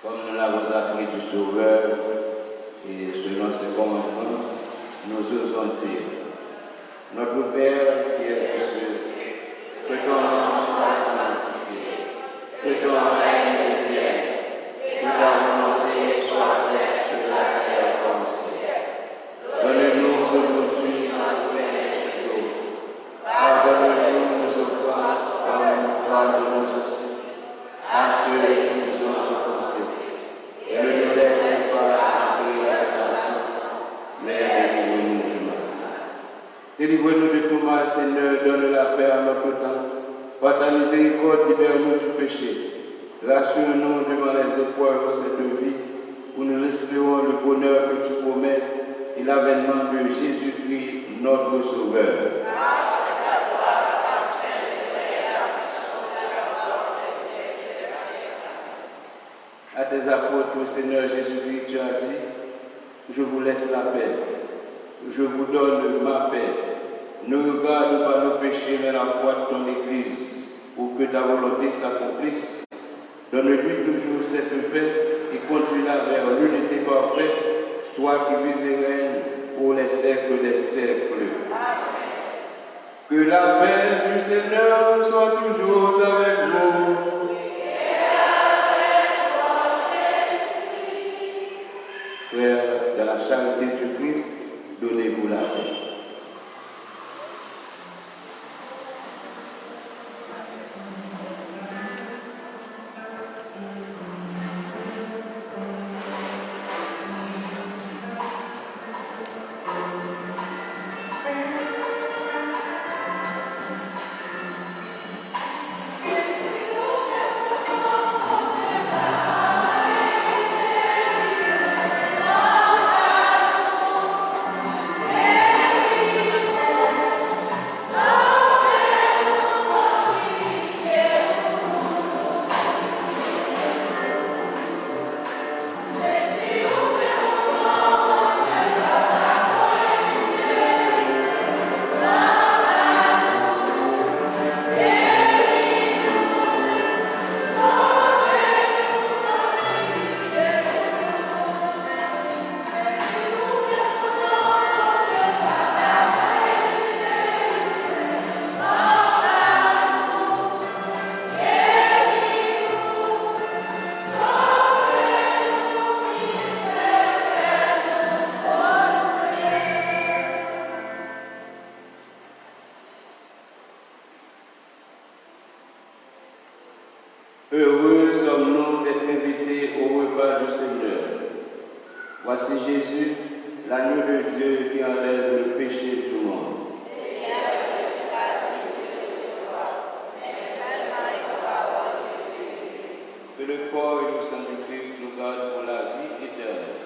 Comme nous l'avons appris du Sauveur, et selon ses commandements, nous osons dire, notre Père qui est aux cieux, que ton nom soit sanctifié, que ton règne vienne, que ta volonté soit faite sur la terre comme au ciel. Donne-nous aujourd'hui notre pain du jour. Pardonne-nous nos offenses comme nous pardonnons aussi à ceux qui nous ont offensés. Et ne nous laisse pas entrer à la tentation, mais délivre-nous du mal. Délivre-nous de tout mal, Seigneur, donne la paix à notre temps. Par ta miséricorde, libère-nous du péché. Rassure-nous devant les épreuves de cette vie, où nous espérons le bonheur que tu promets et l'avènement de Jésus-Christ, notre Sauveur. À tes apôtres, Seigneur Jésus-Christ, tu as dit, je vous laisse la paix, je vous donne ma paix. Ne regarde pas nos péchés, mais la foi de ton Église, pour que ta volonté s'accomplisse. Donne-lui toujours cette paix et conduis-la vers l'unité parfaite, toi qui vis et règnes pour les siècles des siècles. Amen. Que la paix du Seigneur soit toujours avec vous. Frères, dans la charité du Christ, donnez-vous la paix. Amen. Voici Jésus, l'agneau de Dieu qui enlève le péché du monde. Que le corps et le sang du Christ nous gardent pour la vie éternelle.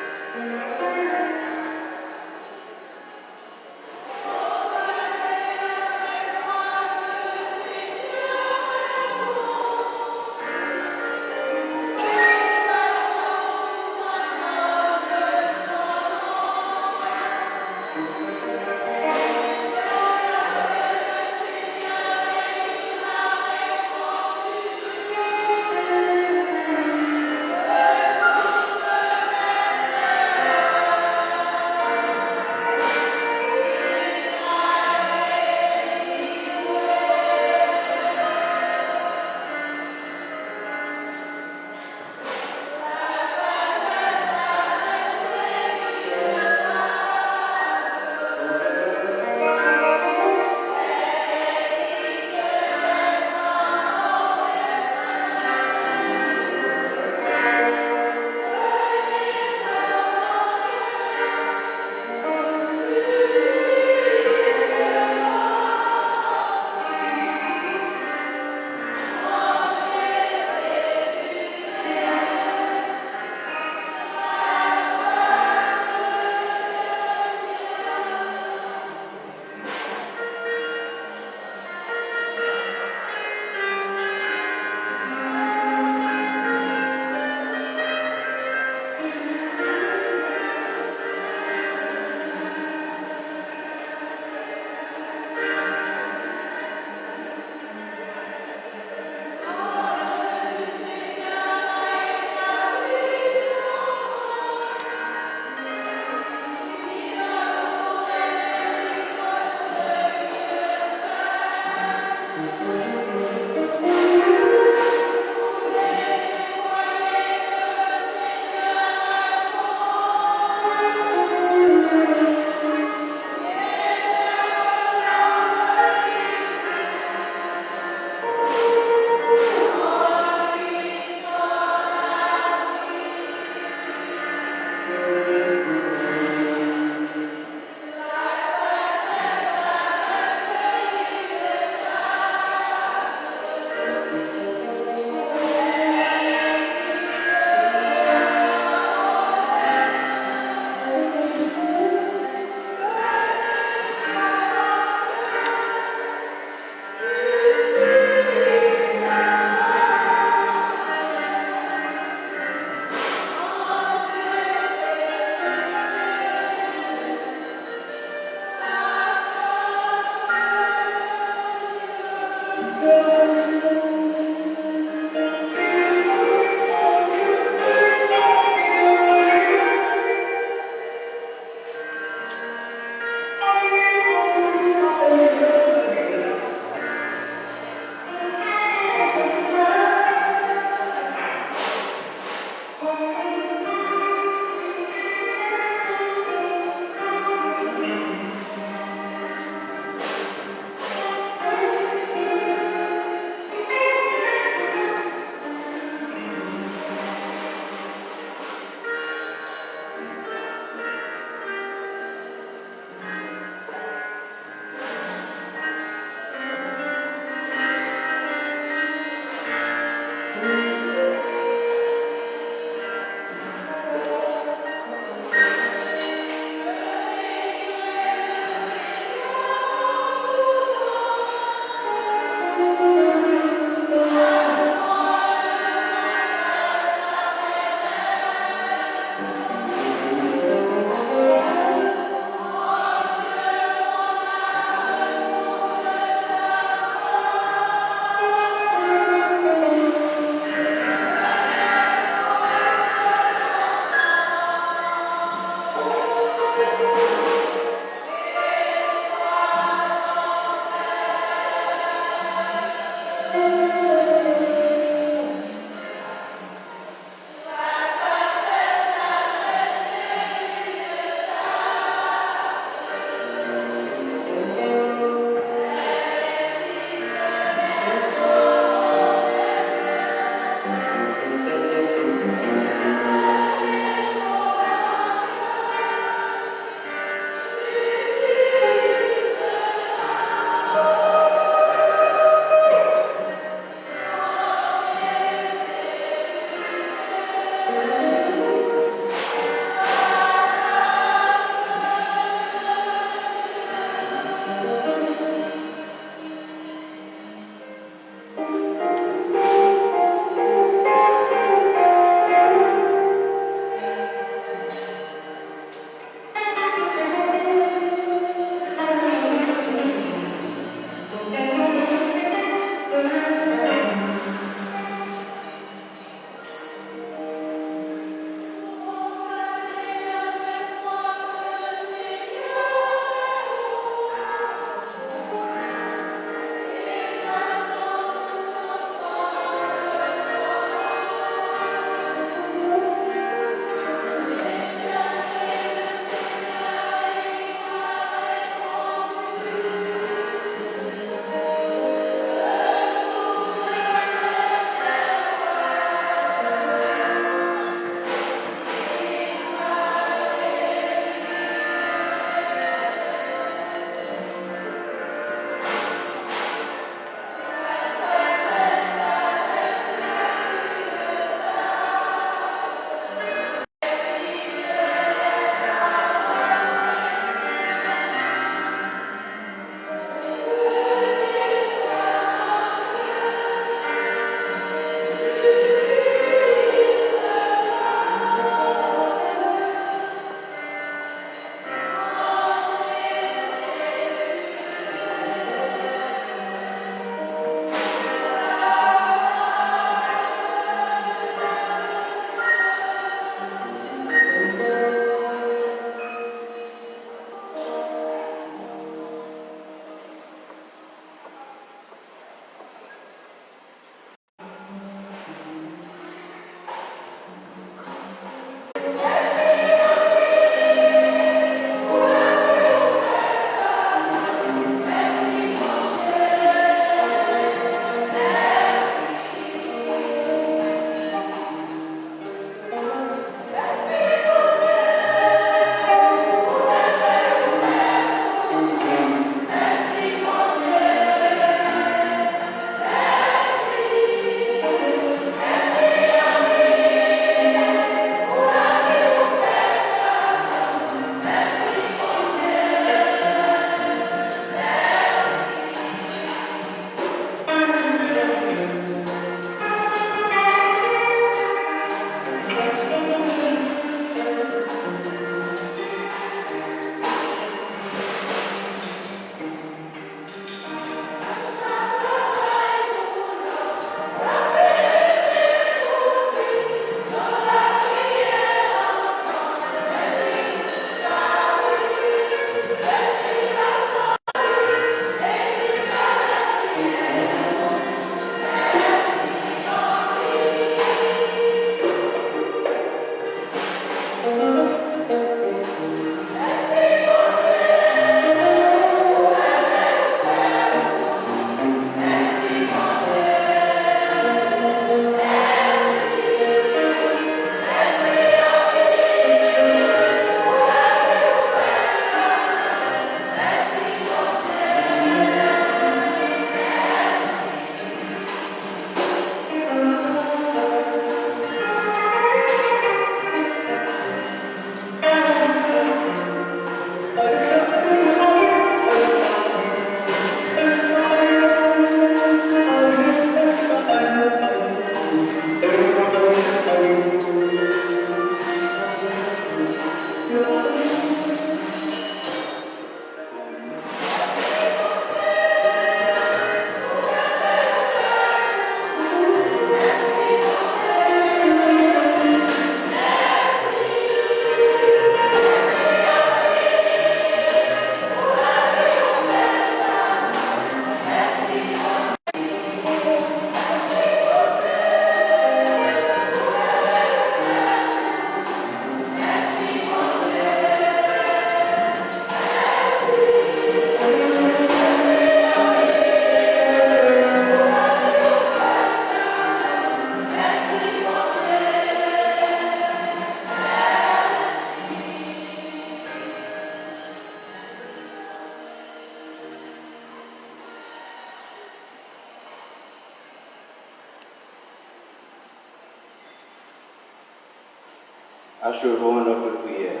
Achevons notre prière.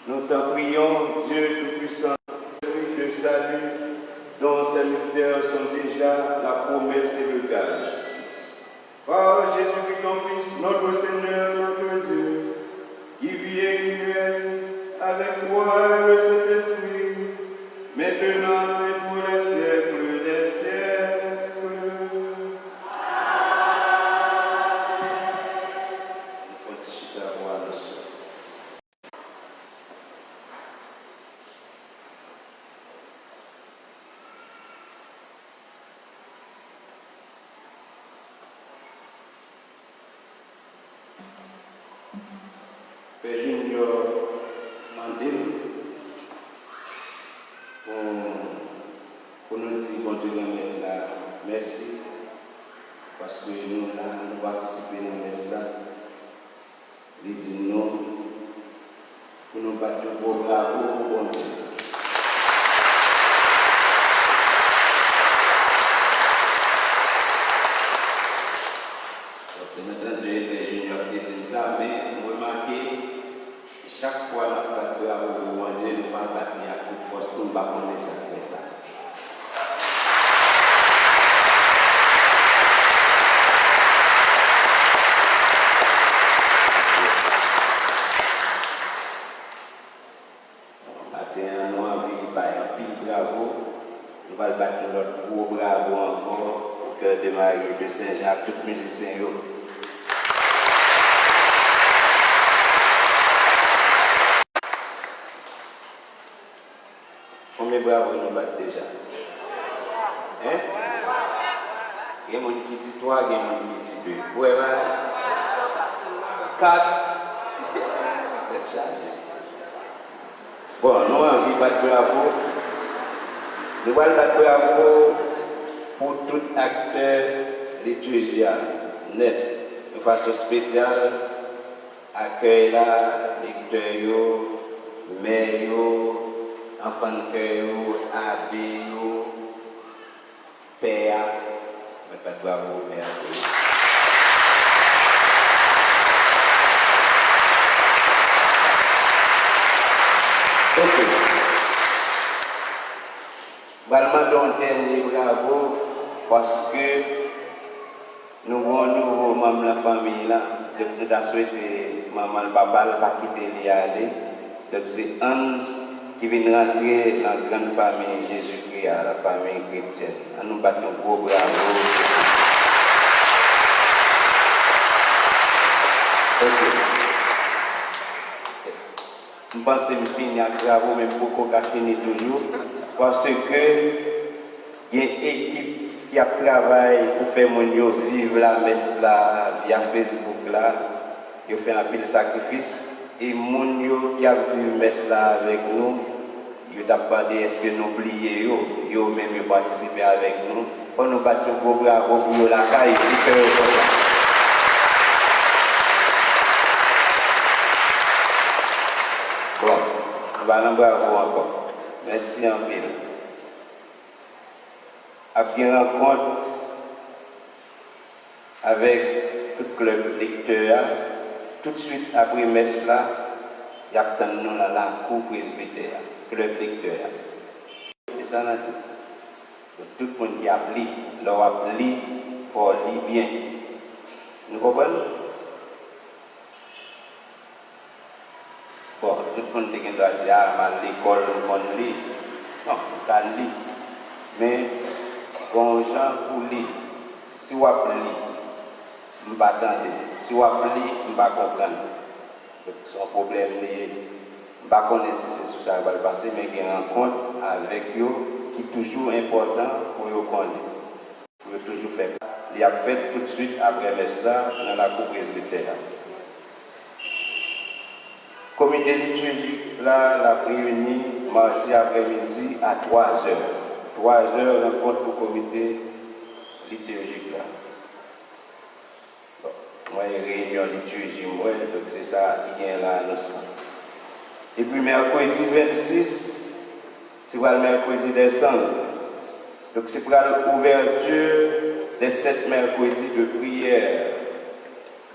Nous t'en prions, Dieu Tout-Puissant, le salut, dont ces mystères sont déjà la promesse et le gage. Par Jésus-Christ, ton Fils, notre Seigneur, notre Dieu, qui vit et qui règne avec toi le Saint-Esprit, maintenant et pour les siècles des siècles. Père Junior Mandel, pour nous dire bon Dieu là, merci, parce que nous participons à ça. Il dit non, pour nous battre pour bravo pour bon Dieu. Bien entendu, les juniors qui disent ça, mais vous remarquez, chaque fois que nous battons à bon Dieu, nous ne pas battre à toute force, nous ne pas connaître ça. Nous allons battre notre gros bravo encore au cœur de Marie de Saint-Jacques, tous les musiciens. Combien de bravo nous battons déjà? Hein? Il y a des gens qui disent 3, il y a des gens qui disent 2. Ouais, 4. C'est chargé. Bon, nous allons battre bravo. Nous allons battre bravo pour tout acteur liturgial net, de façon spéciale, accueil là, lecteurs, mères, enfants de cœur, abbés, pères, mais pas bravo, mère. Ok. Vraiment, un dernier bravo parce que nous avons un nouveau membre de la famille là. Nous avons souhaité maman et papa ne pas quitter les aller. Donc c'est Hans qui vient rentrer dans la grande famille Jésus-Christ, la famille chrétienne. Nous battons un gros bravo. Ok. Je pense que je finis avec bravo, mais beaucoup qui finit toujours. Parce que il y a une équipe qui a travaillé pour faire vivre la messe là, via Facebook là. Ils ont fait un peu de sacrifice. Et les gens qui ont vu la messe là avec nous, ils ont demandé est-ce que nous oublions, ils ont même participé avec nous. On nous bat un gros bravo pour la caille. Bon, on va en bravo encore. Merci en pile. Après une rencontre avec tout le club lecteur, tout de suite après messe là, il y a nous dans la cour presbytère, club lecteur. Et ça, tout le monde qui a lu, leur a lu pour lire bien. Nous comprenons? Bon, tout le monde qui doit dire à l'école, on lit. Non, on can lire. Mais, bon, gens pour lire, si on lit, on ne va pas attendre. Si on lit, on ne va pas comprendre. C'est un problème. Je ne sais pas si c'est sur ça qui va le passer, mais il y a une rencontre avec eux qui est toujours important pour eux connaître. Pour eux toujours faire. Il a fait tout de suite après l'Estat dans la cour presbytère. Comité liturgique, là, la réunie mardi après-midi à 3h. 3h, rencontre pour le comité liturgique, là. Bon, moi, il y a une réunion liturgique, donc c'est ça qui vient là, nous sommes. Et puis, mercredi 26, c'est le mercredi décembre. Donc, c'est pour l'ouverture des 7 mercredis de prière,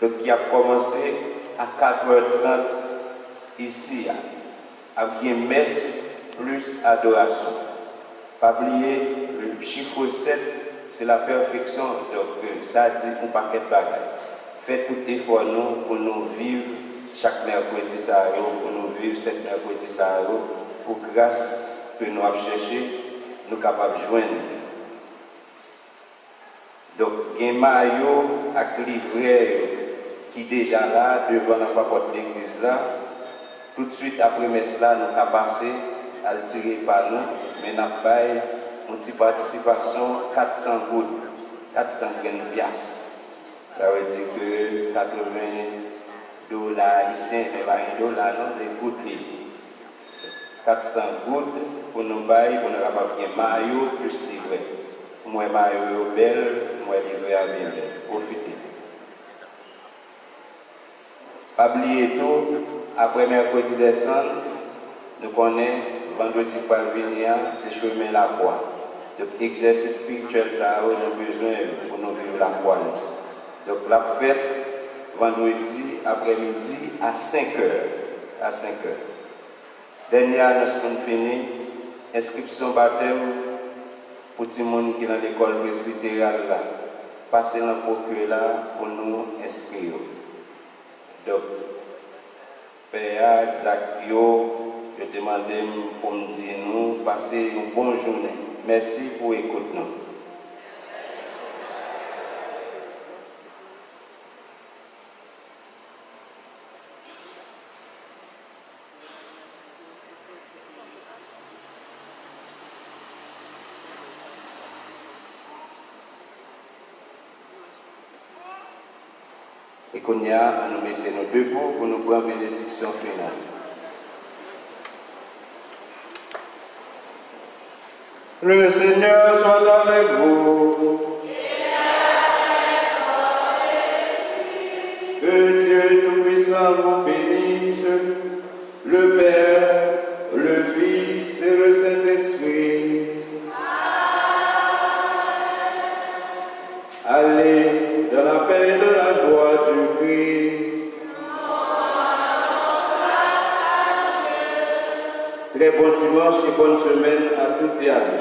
donc qui a commencé à 4h30 ici, avec une messe plus adoration. Pas oublier, le chiffre 7, c'est la perfection, donc ça dit un paquet de bagages. Faites tout effort nous pour nous vivre chaque mercredi, pour nous vivre 7 mercredis, pour grâce que nous avons cherché, nous sommes capables de joindre. Donc, il y a un maillot avec livret qui est déjà là, devant la porte de l'église là. Tout de suite après messe là, nous avons passé à le tirer par nous, mais nous avons fait une petite participation 400 gouttes, 400 piastres. Ça veut dire que 80 dollars ici, mais pas $1, non, c'est gouttes. 400 gouttes pour nous bailler, pour nous avoir un maillot plus livret. Moi, maillot belle, moi, livret à bien. Profitez. Pas oublier tout, après mercredi décembre, nous connaissons vendredi par venir, c'est chemin la croix. Donc, exercice spirituel, ça a besoin pour nous vivre la croix. Donc, la fête, vendredi après-midi à 5h. À 5h. Dernière annonce qu'on finit, inscription baptême pour tout le monde qui est dans l'école presbytériale là. Passez dans le procure là pour nous inscrire. Donc, Père Zakio, je demande pour me dire nous, passez une bonne journée. Merci pour écouter nous. Et qu'on y a, nous mettons nos debout pour nous prendre bénédiction finale. Le Seigneur soit avec vous. Que Dieu Tout-Puissant vous bénisse, le Père, le Fils et le Saint-Esprit. Allez dans la paix et dans la joie du Christ. Très bon dimanche et bonne semaine à toutes et à tous.